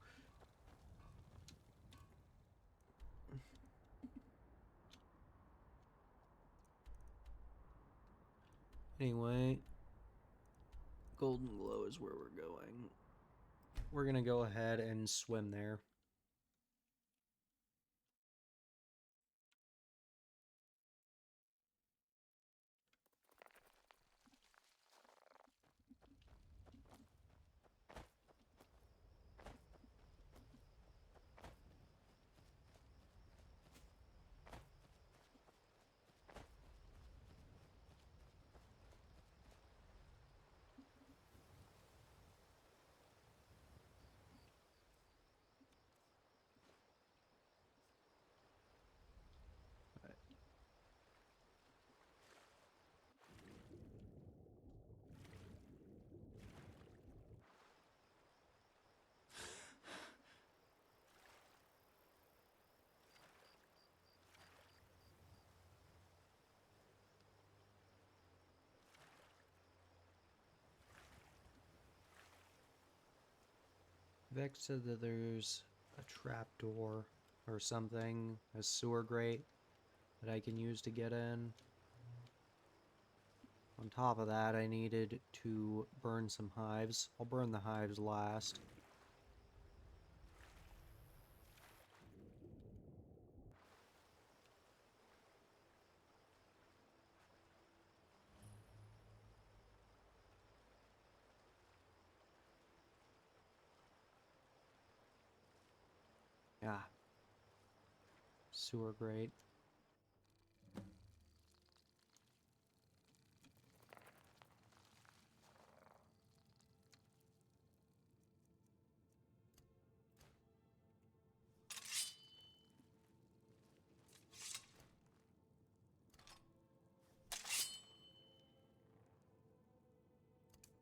Anyway, Golden Glow is where we're going. We're gonna go ahead and swim there. Vex said that there's a trapdoor or something, a sewer grate that I can use to get in. On top of that, I needed to burn some hives. I'll burn the hives last. Yeah. Sewer grate.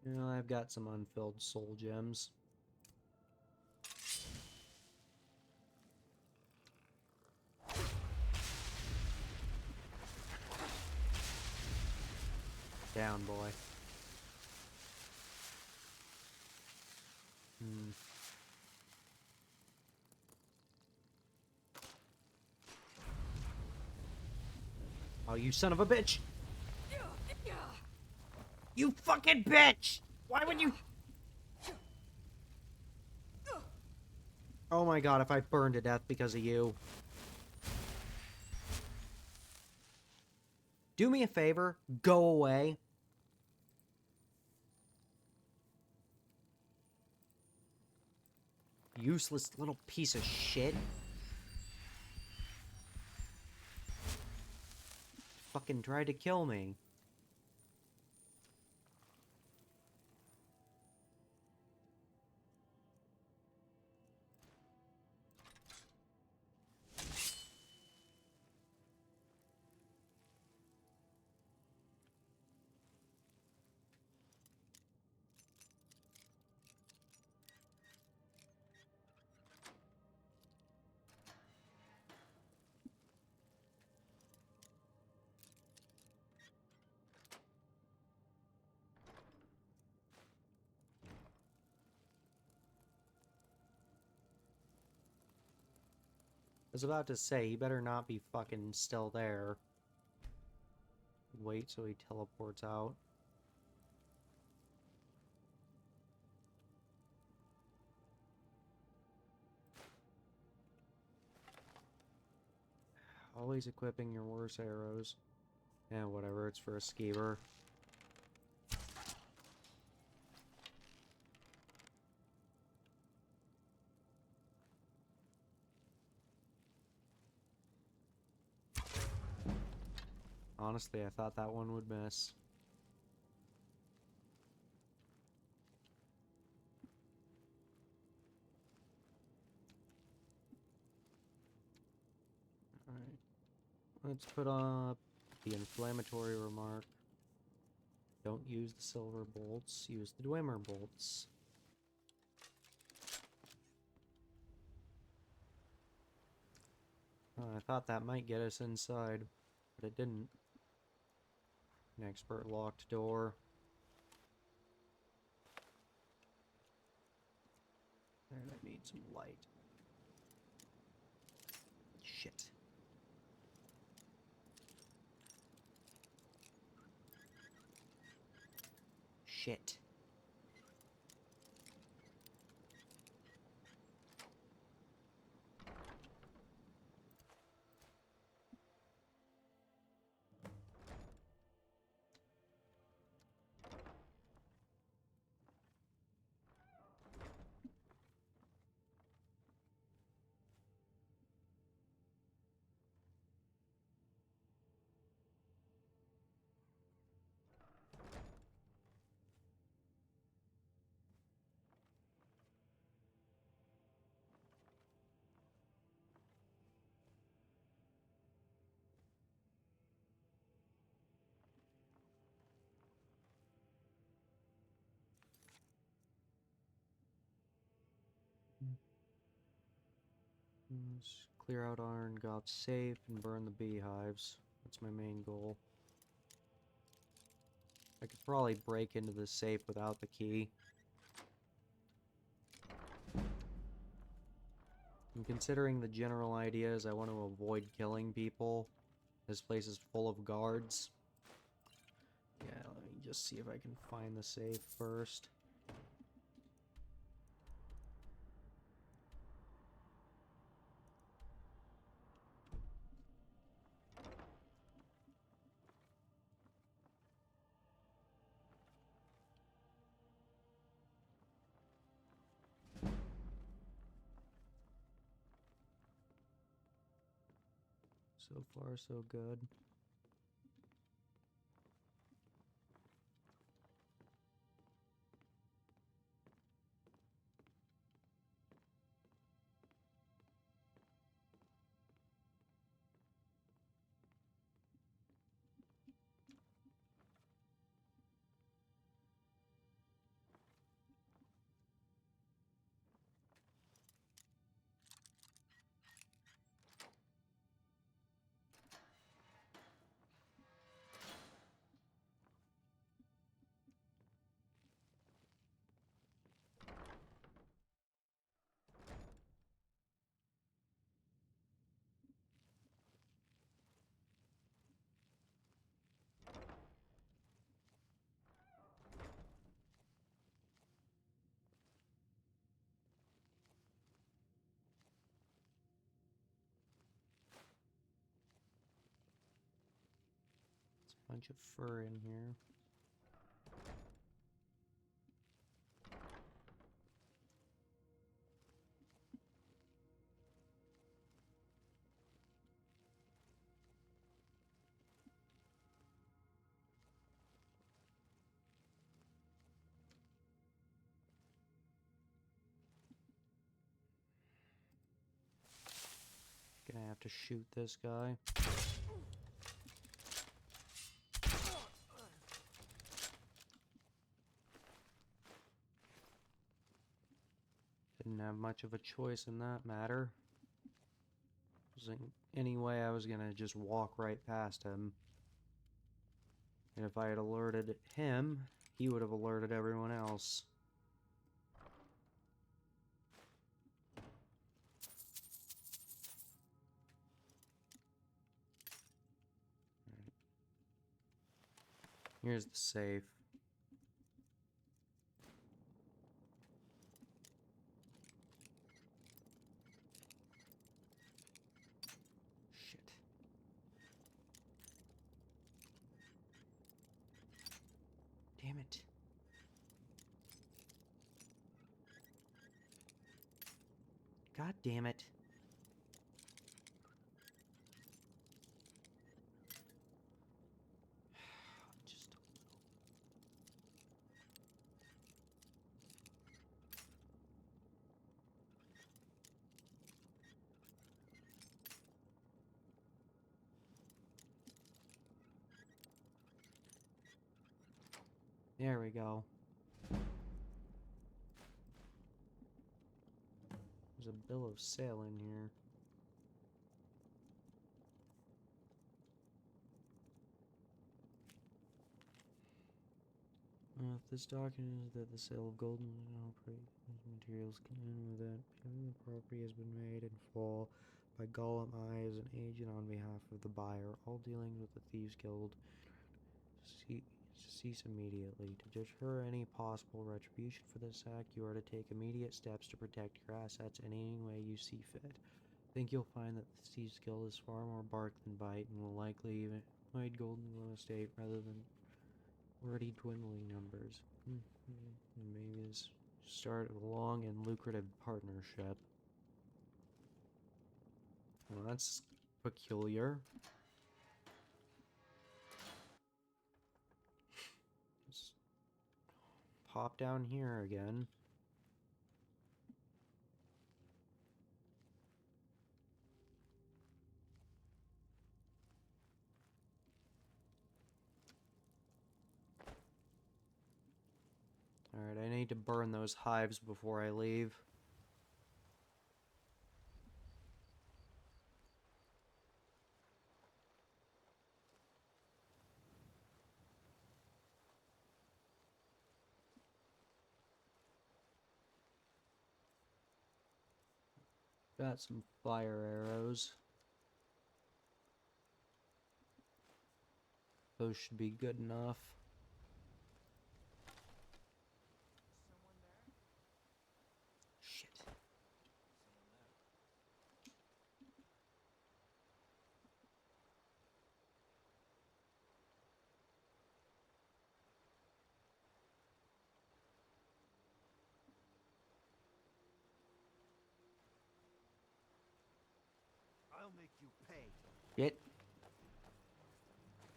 You know, I've got some unfilled soul gems. Down, boy. Oh, you son of a bitch! You fucking bitch! Why would you... Oh my god, if I burn to death because of you. Do me a favor, go away. Useless little piece of shit. Fucking tried to kill me. I was about to say, he better not be fucking still there. Wait so he teleports out. Always equipping your worst arrows. Yeah, whatever, it's for a skeever. Honestly, I thought that one would miss. Alright. Let's put up the inflammatory remark. Don't use the silver bolts, use the Dwemer bolts. I thought that might get us inside, but it didn't. An expert locked door. And I need some light. Shit. Shit. Let's clear out Iron God's safe and burn the beehives. That's my main goal. I could probably break into the safe without the key. And considering the general idea is I want to avoid killing people, this place is full of guards. Yeah, let me just see if I can find the save first. So far, so good. Bunch of fur in here. Gonna have to shoot this guy. Didn't have much of a choice in that matter. Anyway, I was gonna just walk right past him. And if I had alerted him, he would have alerted everyone else. Right. Here's the safe. Shit. Damn it. God damn it. Just... There we go. There's a bill of sale in here. If this document is that the sale of gold and materials can end with it, the property has been made in full by Gollum I as an agent on behalf of the buyer. All dealings with the Thieves Guild cease immediately. To deter any possible retribution for this act, you are to take immediate steps to protect your assets in any way you see fit. I think you'll find that the Thieves Guild is far more bark than bite and will likely even avoid Golden Glow Estate rather than already dwindling numbers. And maybe this start a long and lucrative partnership. Well, that's peculiar. Let's pop down here again. Alright, I need to burn those hives before I leave. Got some fire arrows. Those should be good enough. Shit. I'll make you pay. Shit.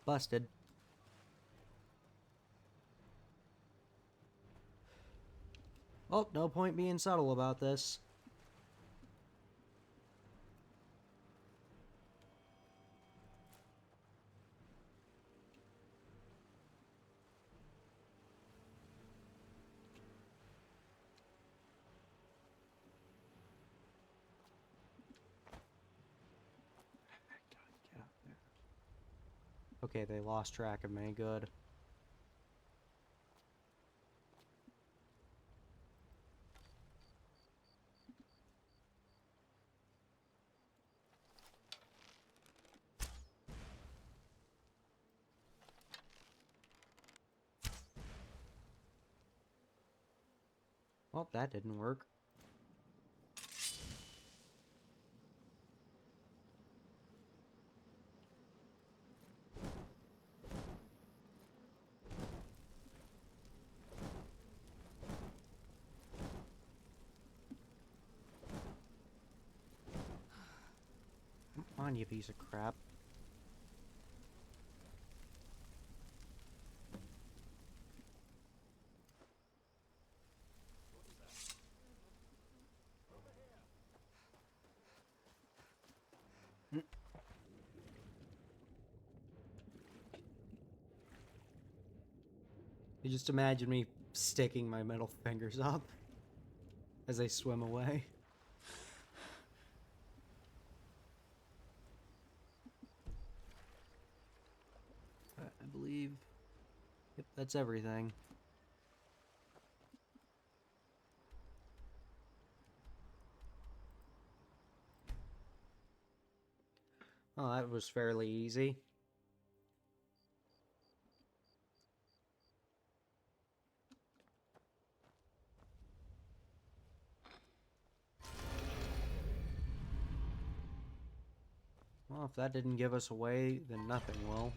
Busted. Oh, no point being subtle about this. Get up there. Okay, they lost track of me. Good. Well, that didn't work. Come on, you piece of crap. You just imagine me sticking my middle fingers up as they swim away. I believe... Yep, that's everything. Oh, that was fairly easy. Well, if that didn't give us away, then nothing will.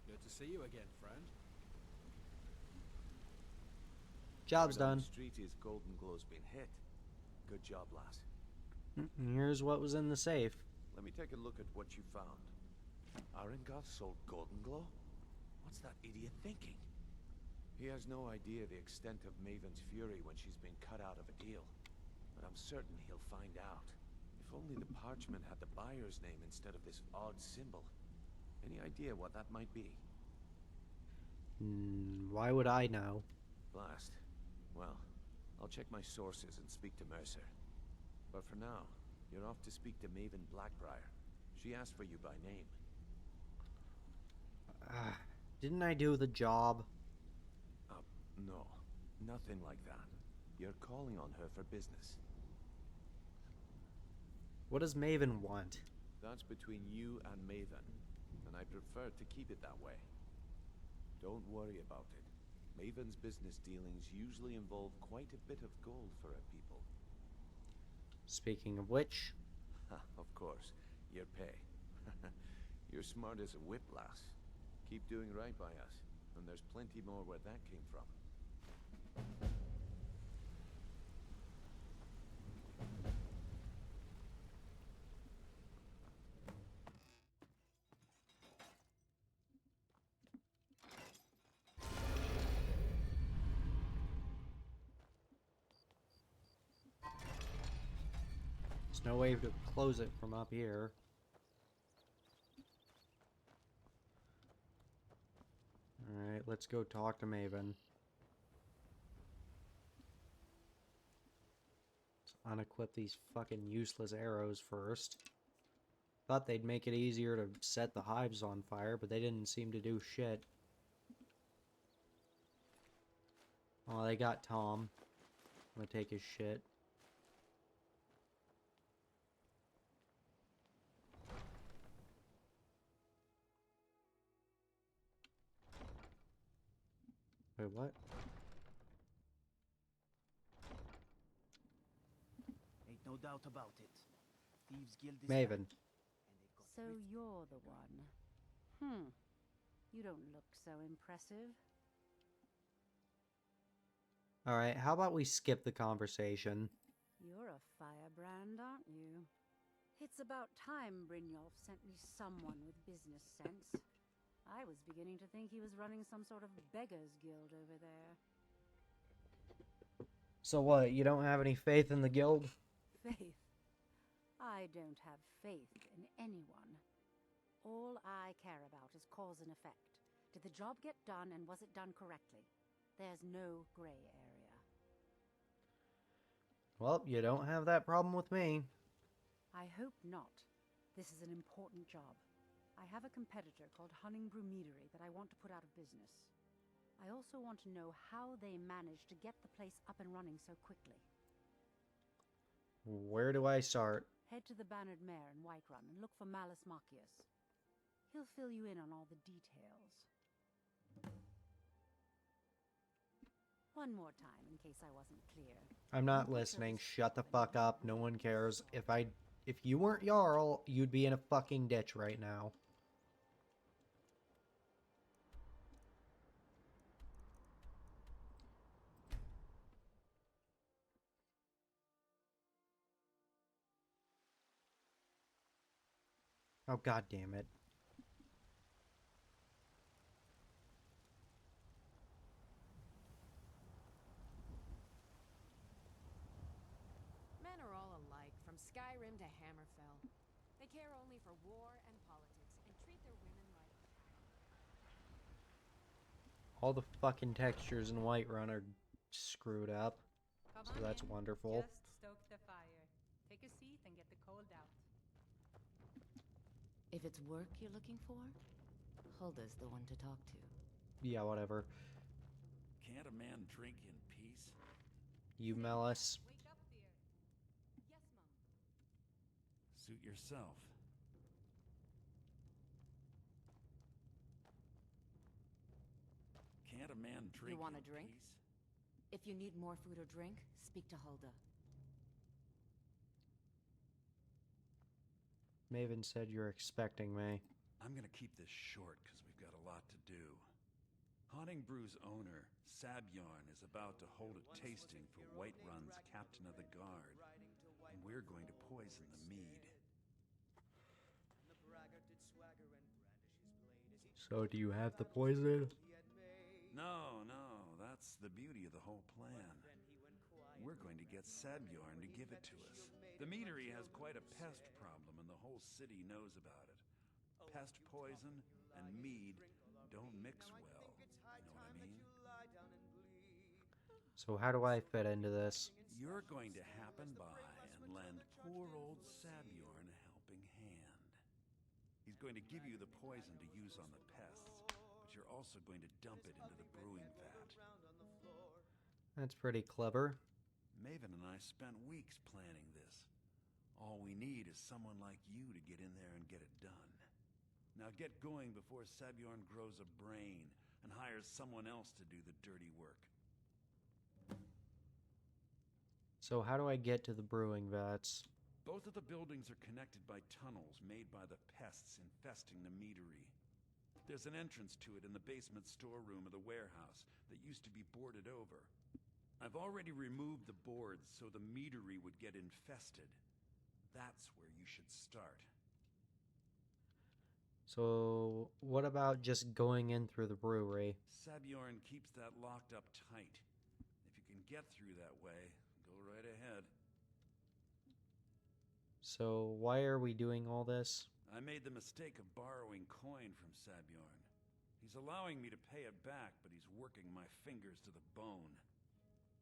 Good to see you again, friend. Job's done. Street is Golden Glow's been hit. Good job, lass. And here's what was in the safe. Let me take a look at what you found. Arengoth sold Golden Glow? What's that idiot thinking? He has no idea the extent of Maven's fury when she's been cut out of a deal. But I'm certain he'll find out. If only the parchment had the buyer's name instead of this odd symbol. Any idea what that might be? Why would I know? Blast. Well, I'll check my sources and speak to Mercer. But for now, you're off to speak to Maven Blackbriar. She asked for you by name. Didn't I do the job? No. Nothing like that. You're calling on her for business. What does Maven want? That's between you and Maven, and I prefer to keep it that way. Don't worry about it. Maven's business dealings usually involve quite a bit of gold for her people. Speaking of which... Of course, your pay. You're smart as a whip, lass. Keep doing right by us, and there's plenty more where that came from. There's no way to close it from up here. Alright, let's go talk to Maven. Let's unequip these fucking useless arrows first. Thought they'd make it easier to set the hives on fire, but they didn't seem to do shit. Oh, they got Tom. I'm gonna take his shit. Wait, what? Ain't no doubt about it. Thieves Guild is Maven. back, and they've got So you're the one. You don't look so impressive. Alright, how about we skip the conversation? You're a firebrand, aren't you? It's about time Brynjolf sent me someone with business sense. I was beginning to think he was running some sort of beggars guild over there. So what, you don't have any faith in the guild? Faith? I don't have faith in anyone. All I care about is cause and effect. Did the job get done, and was it done correctly? There's no gray area. Well, you don't have that problem with me. I hope not. This is an important job. I have a competitor called Hunningbrew Meadery that I want to put out of business. I also want to know how they managed to get the place up and running so quickly. Where do I start? Head to the Bannered Mare in Whiterun and look for Malus Macius. He'll fill you in on all the details. One more time, in case I wasn't clear. I'm not listening. Shut the fuck up. No one cares. If you weren't Jarl, you'd be in a fucking ditch right now. Oh, god damn it. Men are all alike, from Skyrim to Hammerfell. They care only for war and politics, and treat their women like... All the fucking textures in Whiterun are screwed up. Come So on that's in. wonderful. Just stoke the fire. Take a seat and get the cold out. If it's work you're looking for, Hulda's the one to talk to. Yeah, whatever. Can't a man drink in peace? You Melis. Wake up, dear. Yes, Mom. Suit yourself. Can't a man drink You want a in drink? peace? If you need more food or drink, speak to Hulda. Maven said you're expecting me. I'm gonna keep this short because we've got a lot to do. Honningbrews owner, Sabyarn, is about to hold a tasting for Whiterun's captain of the guard, and we're going to poison the mead. So do you have the poison? No, that's the beauty of the whole plan. We're going to get Sabyarn to give it to us. The meadery has quite a pest problem, and the whole city knows about it. Pest poison and mead don't mix well, you know what I mean? So how do I fit into this? You're going to happen by and lend poor old Sabyarn a helping hand. He's going to give you the poison to use on the pests, but you're also going to dump it into the brewing vat. That's pretty clever. Maven and I spent weeks planning this. All we need is someone like you to get in there and get it done. Now get going before Sabyarn grows a brain and hires someone else to do the dirty work. So how do I get to the brewing vats? Both of the buildings are connected by tunnels made by the pests infesting the meadery. There's an entrance to it in the basement storeroom of the warehouse that used to be boarded over. I've already removed the boards so the meadery would get infested. That's where you should start. So what about just going in through the brewery? Sabyarn keeps that locked up tight. If you can get through that way, go right ahead. So why are we doing all this? I made the mistake of borrowing coin from Sabyarn. He's allowing me to pay it back, but he's working my fingers to the bone.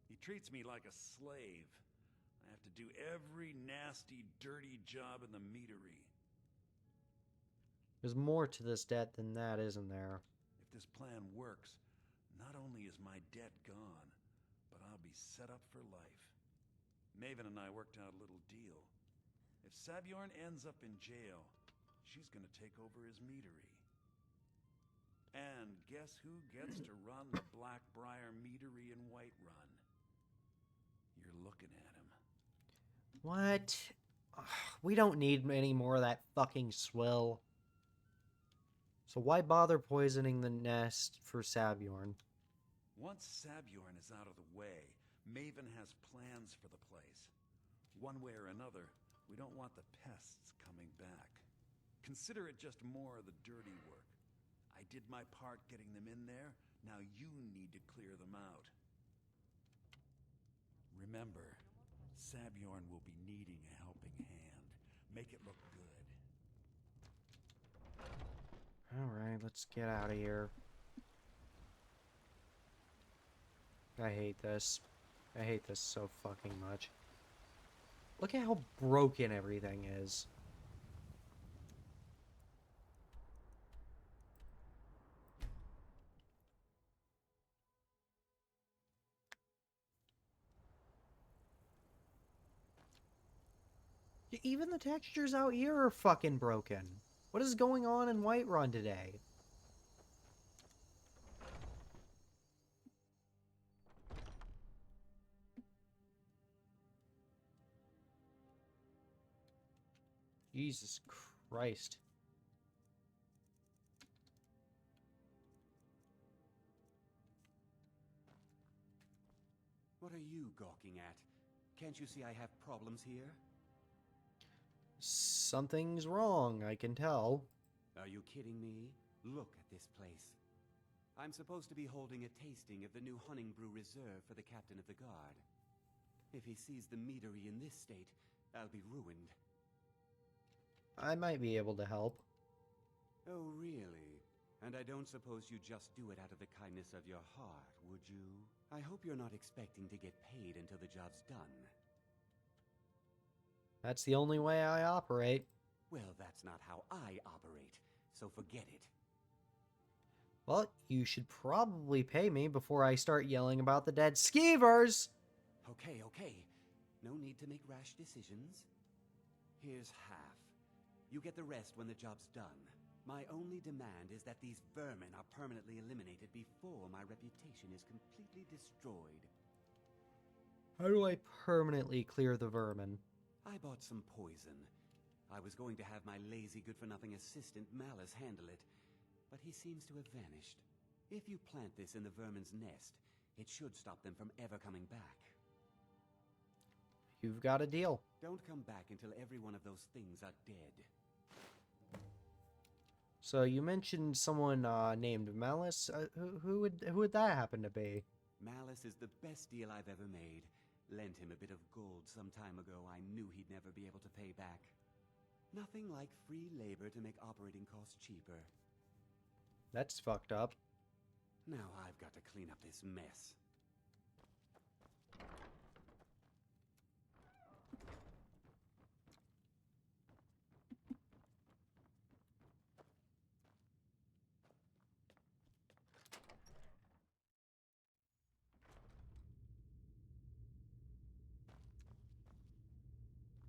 He treats me like a slave. I have to do every nasty, dirty job in the meadery. There's more to this debt than that, isn't there? If this plan works, not only is my debt gone, he's set up for life. Maven and I worked out a little deal. If Sabjorn ends up in jail, she's gonna take over his meadery. And guess who gets to run the Blackbriar meadery in Whiterun? You're looking at him. What? Ugh, we don't need any more of that fucking swill. So why bother poisoning the nest for Sabjorn? Once Sabjorn is out of the way, Maven has plans for the place. One way or another, we don't want the pests coming back. Consider it just more of the dirty work. I did my part getting them in there, now you need to clear them out. Remember, Sabjorn will be needing a helping hand. Make it look good. Alright, let's get out of here. I hate this. I hate this so fucking much. Look at how broken everything is. Even the textures out here are fucking broken. What is going on in Whiterun today? Jesus Christ. What are you gawking at? Can't you see I have problems here? Something's wrong, I can tell. Are you kidding me? Look at this place. I'm supposed to be holding a tasting of the new Honningbrew Reserve for the captain of the guard. If he sees the meadery in this state, I'll be ruined. I might be able to help. Oh, really? And I don't suppose you just do it out of the kindness of your heart, would you? I hope you're not expecting to get paid until the job's done. That's the only way I operate. Well, that's not how I operate, so forget it. Well, you should probably pay me before I start yelling about the dead skeevers! Okay, okay. No need to make rash decisions. Here's half. You get the rest when the job's done. My only demand is that these vermin are permanently eliminated before my reputation is completely destroyed. How do I permanently clear the vermin? I bought some poison. I was going to have my lazy good-for-nothing assistant Malice handle it, but he seems to have vanished. If you plant this in the vermin's nest, it should stop them from ever coming back. You've got a deal. Don't come back until every one of those things are dead. So you mentioned someone named Malice. Who would that happen to be? Malice is the best deal I've ever made. Lent him a bit of gold some time ago I knew he'd never be able to pay back. Nothing like free labor to make operating costs cheaper. That's fucked up. Now I've got to clean up this mess.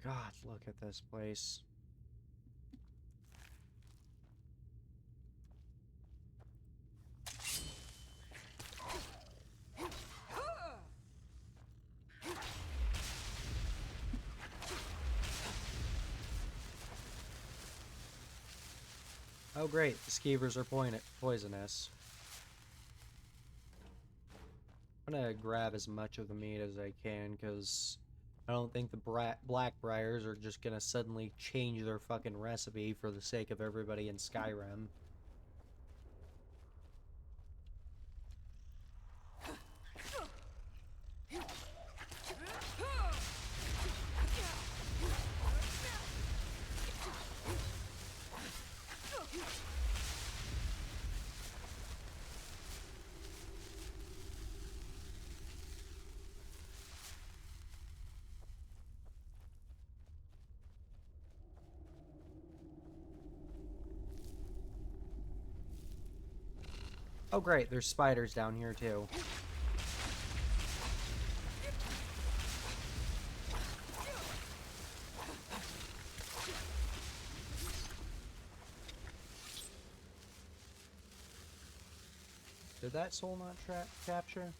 God, look at this place. Oh great, the skeevers are poisonous. I'm gonna grab as much of the meat as I can, because I don't think the Blackbriars are just gonna suddenly change their fucking recipe for the sake of everybody in Skyrim. Oh great, there's spiders down here too. Did that soul not capture?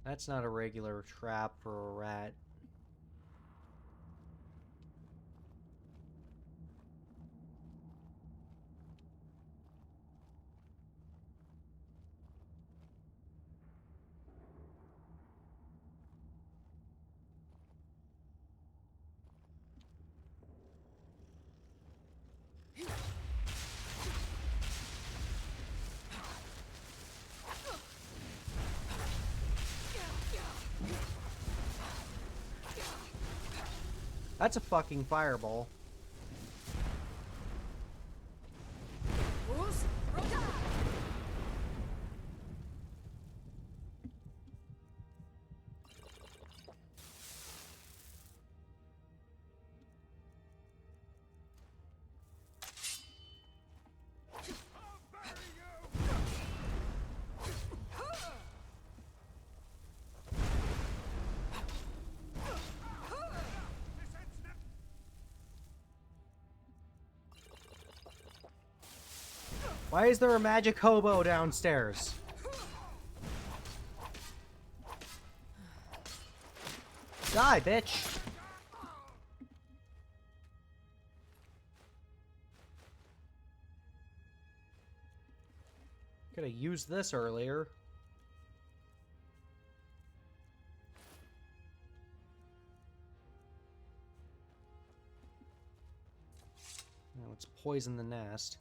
That's not a regular trap for a rat. That's a fucking fireball. Why is there a magic hobo downstairs? Die, bitch! Could have used this earlier. Now let's poison the nest.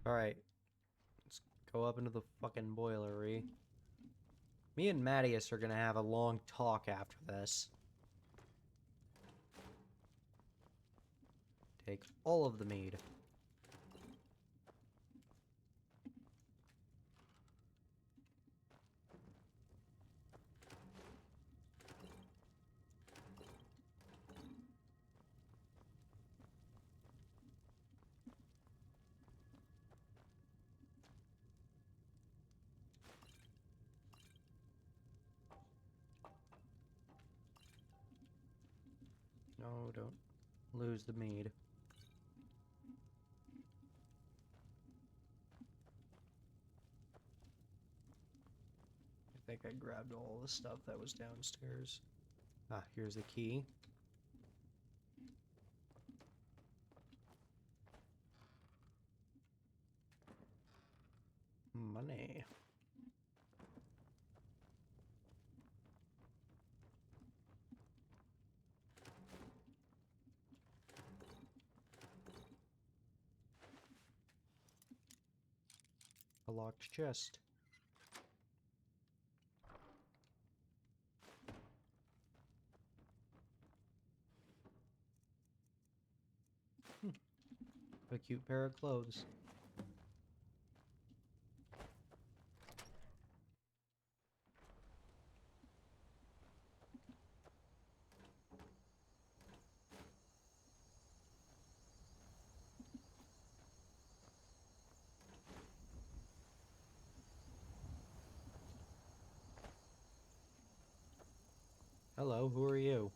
Alright. Let's go up into the fucking boilery. Me and Mattias are gonna have a long talk after this. Take all of the mead. No, don't lose the mead. I think I grabbed all the stuff that was downstairs. Ah, here's the key. Money. A locked chest. A cute pair of clothes. Hello, who are you?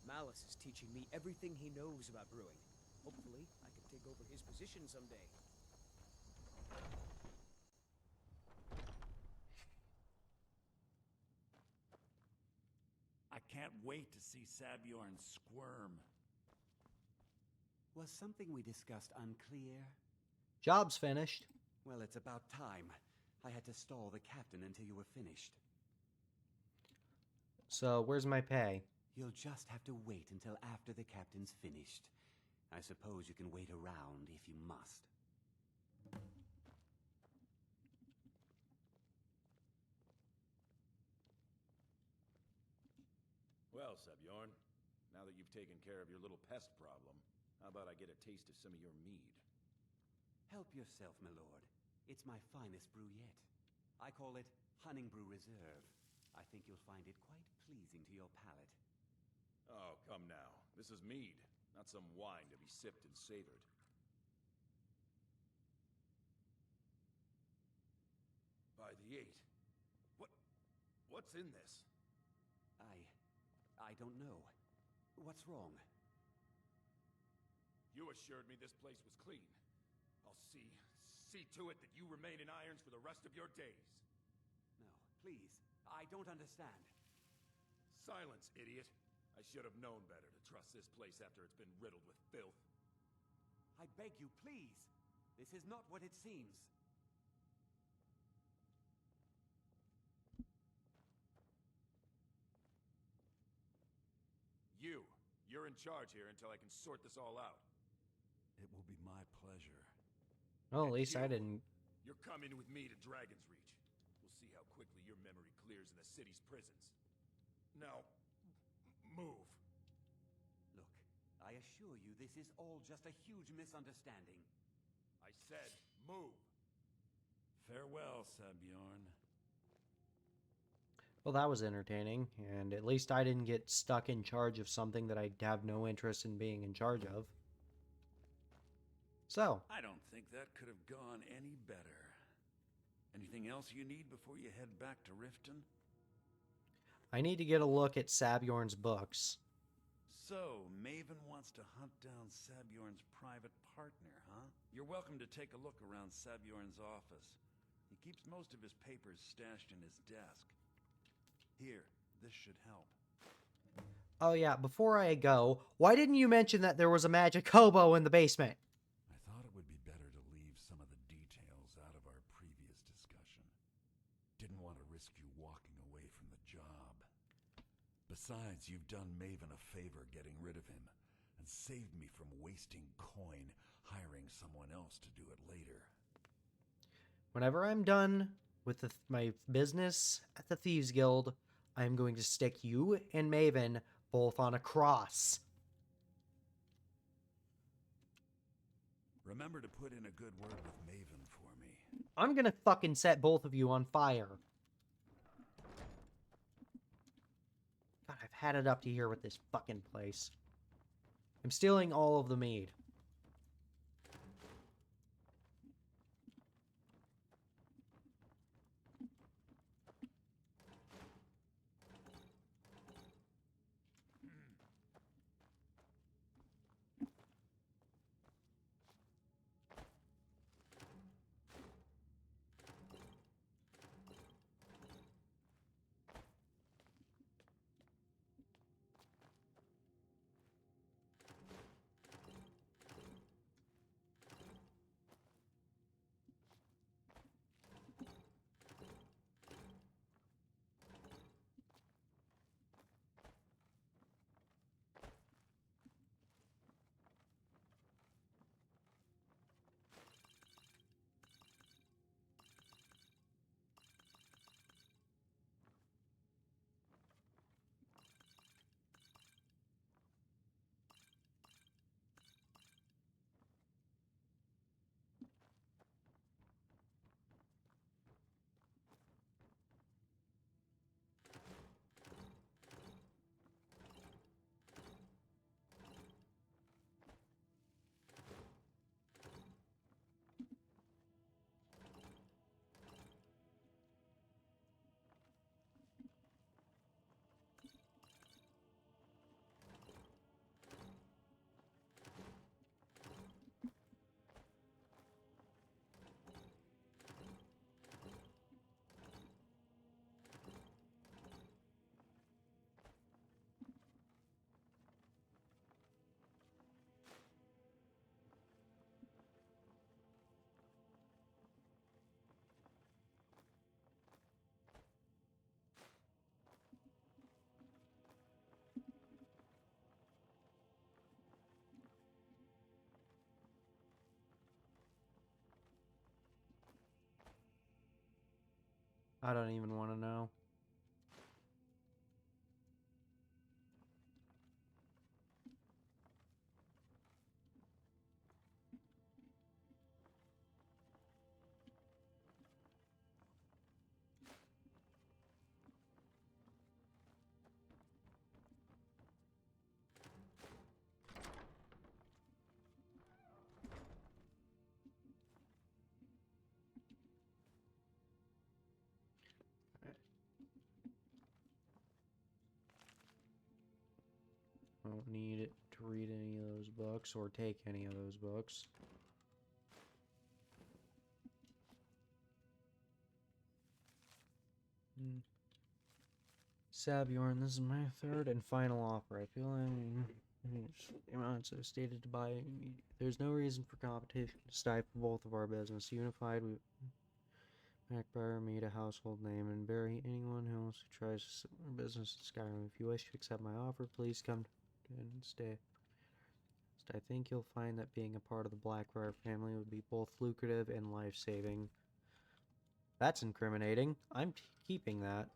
Malice is teaching me everything he knows about brewing. Hopefully, I can take over his position someday. I can't wait to see Sabjorn squirm. Was something we discussed unclear? Job's finished. Well, it's about time. I had to stall the captain until you were finished. So, where's my pay? You'll just have to wait until after the captain's finished. I suppose you can wait around if you must. Well, Sebjorn, now that you've taken care of your little pest problem, how about I get a taste of some of your mead? Help yourself, my lord. It's my finest brew yet. I call it Honningbrew Reserve. I think you'll find it quite pleasing to your palate. Oh, come now. This is mead, not some wine to be sipped and savored. By the 8. What's in this? I don't know. What's wrong? You assured me this place was clean. I'll see to it that you remain in irons for the rest of your days. No, please. I don't understand. Silence, idiot. I should have known better to trust this place after it's been riddled with filth. I beg you, please. This is not what it seems. You're in charge here until I can sort this all out. It will be my pleasure. Well, at least I didn't. You're coming with me to Dragon's Reach. We'll see how quickly your memory clears in the city's prisons. Now, move. Look, I assure you this is all just a huge misunderstanding. I said move. Farewell, Sebjorn. Well, that was entertaining, and at least I didn't get stuck in charge of something that I have no interest in being in charge of. So. I don't think that could have gone any better. Anything else you need before you head back to Riften? I need to get a look at Sabjorn's books. So, Maven wants to hunt down Sabjorn's private partner, huh? You're welcome to take a look around Sabjorn's office. He keeps most of his papers stashed in his desk. Here, this should help. Oh yeah, before I go, why didn't you mention that there was a magic hobo in the basement? I thought it would be better to leave some of the details out of our previous discussion. Didn't want to risk you walking away from the job. Besides, you've done Maven a favor getting rid of him, and saved me from wasting coin hiring someone else to do it later. Whenever I'm done with my business at the Thieves Guild, I'm going to stick you and Maven both on a cross. Remember to put in a good word with Maven for me. I'm gonna fucking set both of you on fire. God, I've had it up to here with this fucking place. I'm stealing all of the mead. I don't even want to know. I don't need it to read any of those books or take any of those books. Sabjorn, this is my third and final offer. I feel the amounts I've stated to buy. There's no reason for competition to stifle both of our business. Unified, we Backbriar made a household name and bury anyone else who tries to set their business in Skyrim. If you wish to accept my offer, please come and stay. I think you'll find that being a part of the Blackbriar family would be both lucrative and life-saving. That's incriminating. I'm keeping that.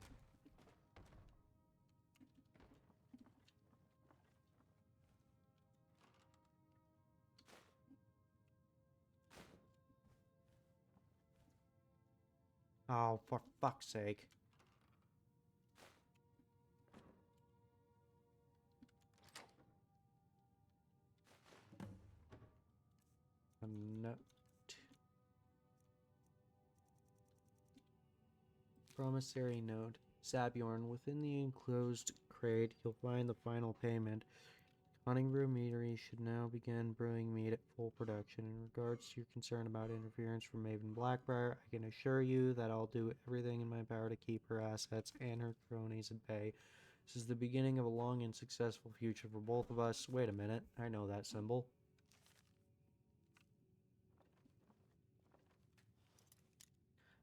Oh, for fuck's sake. A note. Promissory note. Sabjorn, within the enclosed crate, you'll find the final payment. Huntingbrew Meadery should now begin brewing mead at full production. In regards to your concern about interference from Maven Blackbriar, I can assure you that I'll do everything in my power to keep her assets and her cronies at bay. This is the beginning of a long and successful future for both of us. Wait a minute, I know that symbol.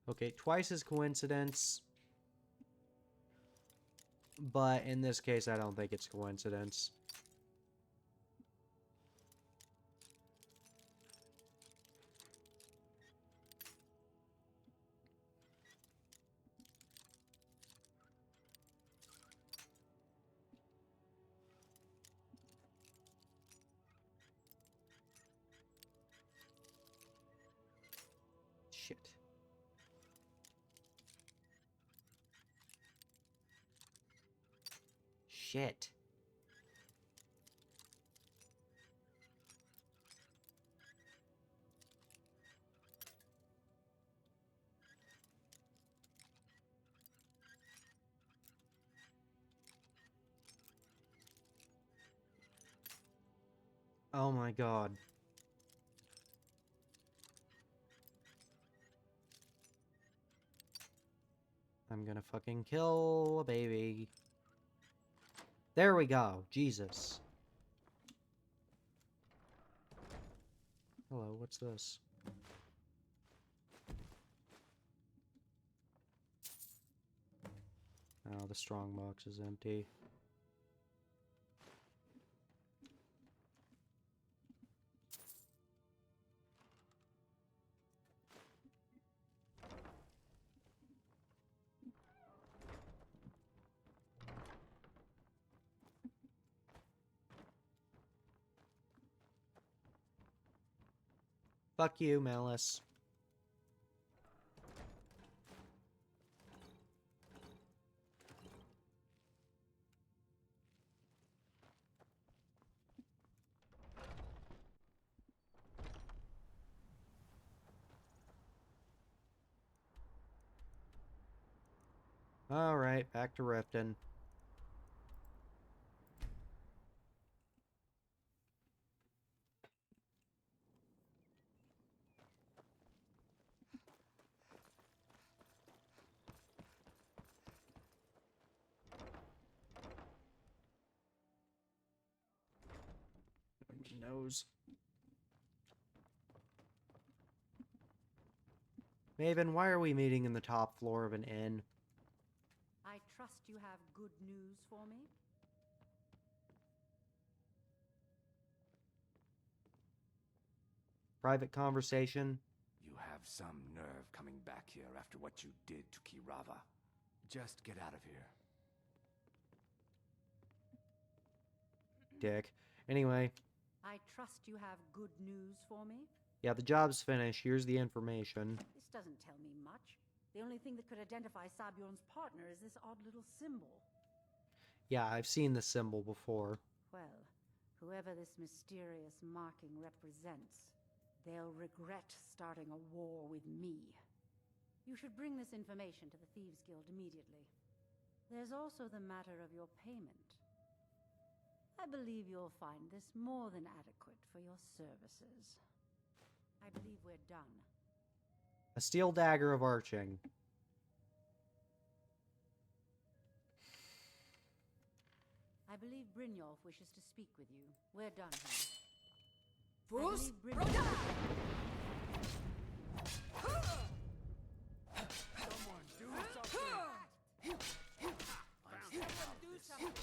Okay, twice is coincidence. But in this case, I don't think it's coincidence. Shit. Shit. Oh my god. I'm gonna fucking kill a baby. There we go. Jesus. Hello, what's this? Oh, the strong box is empty. Fuck you, Malice. Alright, back to Riften. Nose. Maven, why are we meeting in the top floor of an inn? I trust you have good news for me? Private conversation? You have have some nerve coming back here after what you did to Kirava. Just get out of here. Dick. Anyway, I trust you have good news for me? yeah, the job's finished. Here's the information. This doesn't tell me much. The only thing that could identify Sabjorn's partner is this odd little symbol. Yeah, I've seen the symbol before. Well, whoever this mysterious marking represents, they'll regret starting a war with me. You should bring this information to the Thieves Guild immediately. There's also the matter of your payment. I believe you'll find this more than adequate for your services. I believe we're done. A steel dagger of arching. I believe Brynjolf wishes to speak with you. We're done here. Fools! Someone do something! Do something!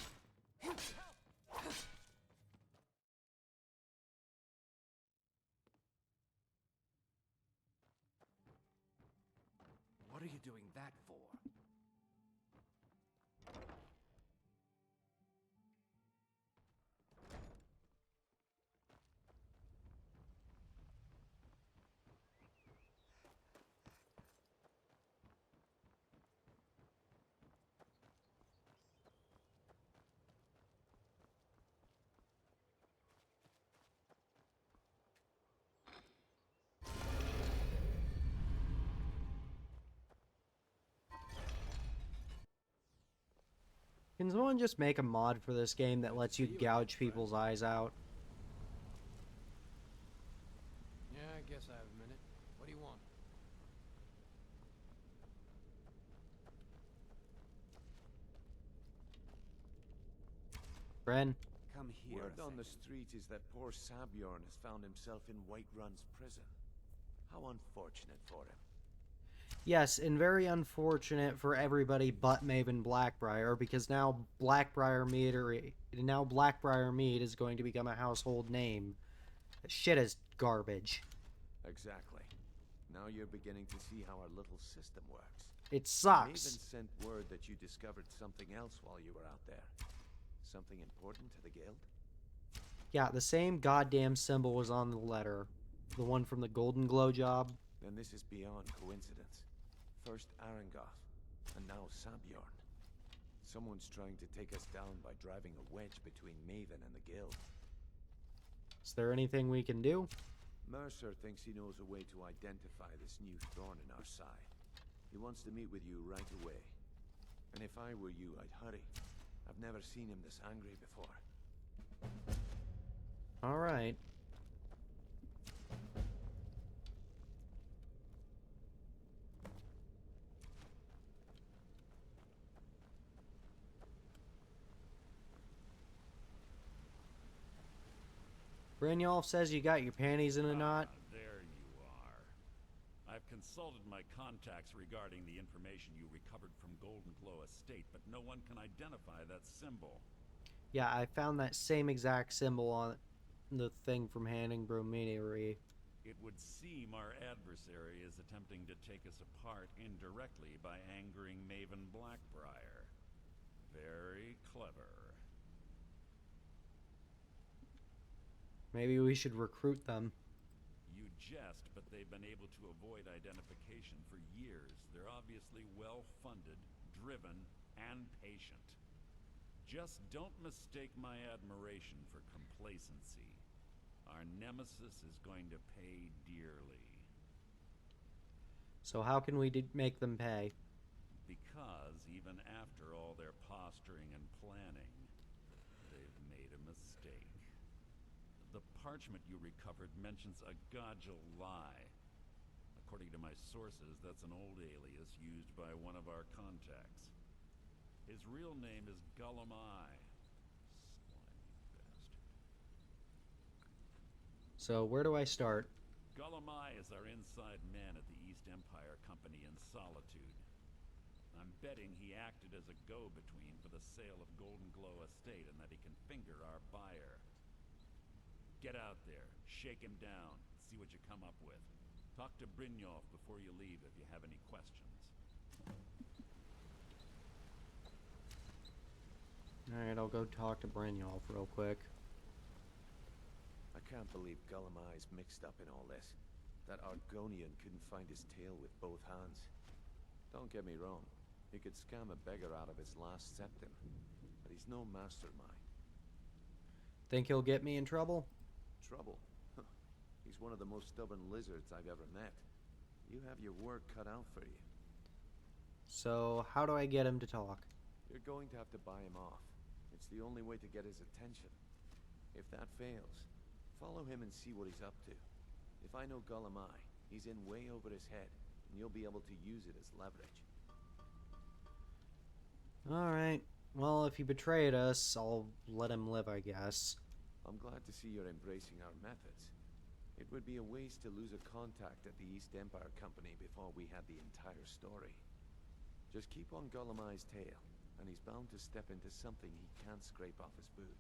What are you doing that for? Can someone just make a mod for this game that lets you gouge people's eyes out? Yeah, I guess I have a minute. What do you want? Bren? Come here. Word on the street is that poor Sabjorn has found himself in Whiterun's prison. How unfortunate for him. Yes, and very unfortunate for everybody but Maven Blackbriar, because now Blackbriar Mead is going to become a household name. That shit is garbage. Exactly. Now you're beginning to see how our little system works. It sucks. Maven sent word that you discovered something else while you were out there. Something important to the guild? Yeah, the same goddamn symbol was on the letter. The one from the Golden Glow job. Then this is beyond coincidence. First Arangoth, and now Sabjorn. Someone's trying to take us down by driving a wedge between Maven and the guild. Is there anything we can do? Mercer thinks he knows a way to identify this new thorn in our side. He wants to meet with you right away. And if I were you, I'd hurry. I've never seen him this angry before. Alright. Brynjolf says you got your panties in a knot. There you are. I've consulted my contacts regarding the information you recovered from Golden Glow Estate, but no one can identify that symbol. Yeah, I found that same exact symbol on the thing from Handing Brominery. It would seem our adversary is attempting to take us apart indirectly by angering Maven Blackbriar. Very clever. Maybe we should recruit them. You jest, but they've been able to avoid identification for years. They're obviously well-funded, driven, and patient. Just don't mistake my admiration for complacency. Our nemesis is going to pay dearly. So how can we make them pay? Because even after all their posturing and planning, they've made a mistake. The parchment you recovered mentions a Godjal lie. According to my sources, that's an old alias used by one of our contacts. His real name is Gullum Eye. Slimy bastard. So where do I start? Gullum Eye is our inside man at the East Empire Company in Solitude. I'm betting he acted as a go-between for the sale of Golden Glow Estate and that he can finger our buyer. Get out there, shake him down, see what you come up with. Talk to Brynjolf before you leave if you have any questions. Alright, I'll go talk to Brynjolf real quick. I can't believe Gullumai's mixed up in all this. That Argonian couldn't find his tail with both hands. Don't get me wrong, he could scam a beggar out of his last septim, but he's no mastermind. Think he'll get me in trouble? Trouble? He's one of the most stubborn lizards I've ever met. You have your work cut out for you. So, how do I get him to talk? You're going to have to buy him off. It's the only way to get his attention. If that fails, follow him and see what he's up to. If I know Gullumai, he's in way over his head, and you'll be able to use it as leverage. Alright. Well, if he betrayed us, I'll let him live, I guess. I'm glad to see you're embracing our methods. It would be a waste to lose a contact at the East Empire Company before we had the entire story. Just keep on Gullumai's tail, and he's bound to step into something he can't scrape off his boot.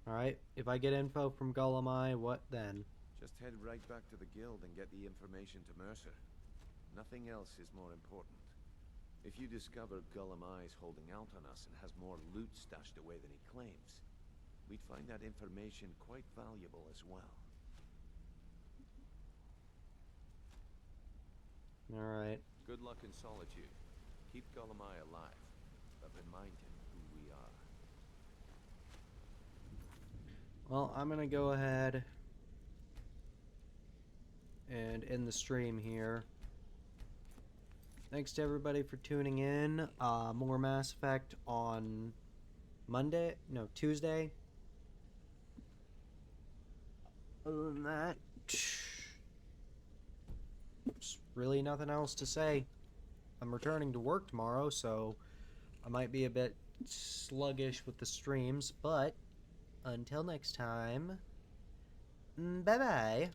Alright, if I get info from Gullumai, what then? Just head right back to the guild and get the information to Mercer. Nothing else is more important. If you discover Gullumai's holding out on us and has more loot stashed away than he claims, we'd find that information quite valuable as well. Alright. Good luck in Solitude. Keep Gullumai alive, but remind him who we are. Well, I'm gonna go ahead and end the stream here. Thanks to everybody for tuning in. More Mass Effect on Tuesday. Other than that, there's really nothing else to say. I'm returning to work tomorrow, so I might be a bit sluggish with the streams, but until next time, bye-bye.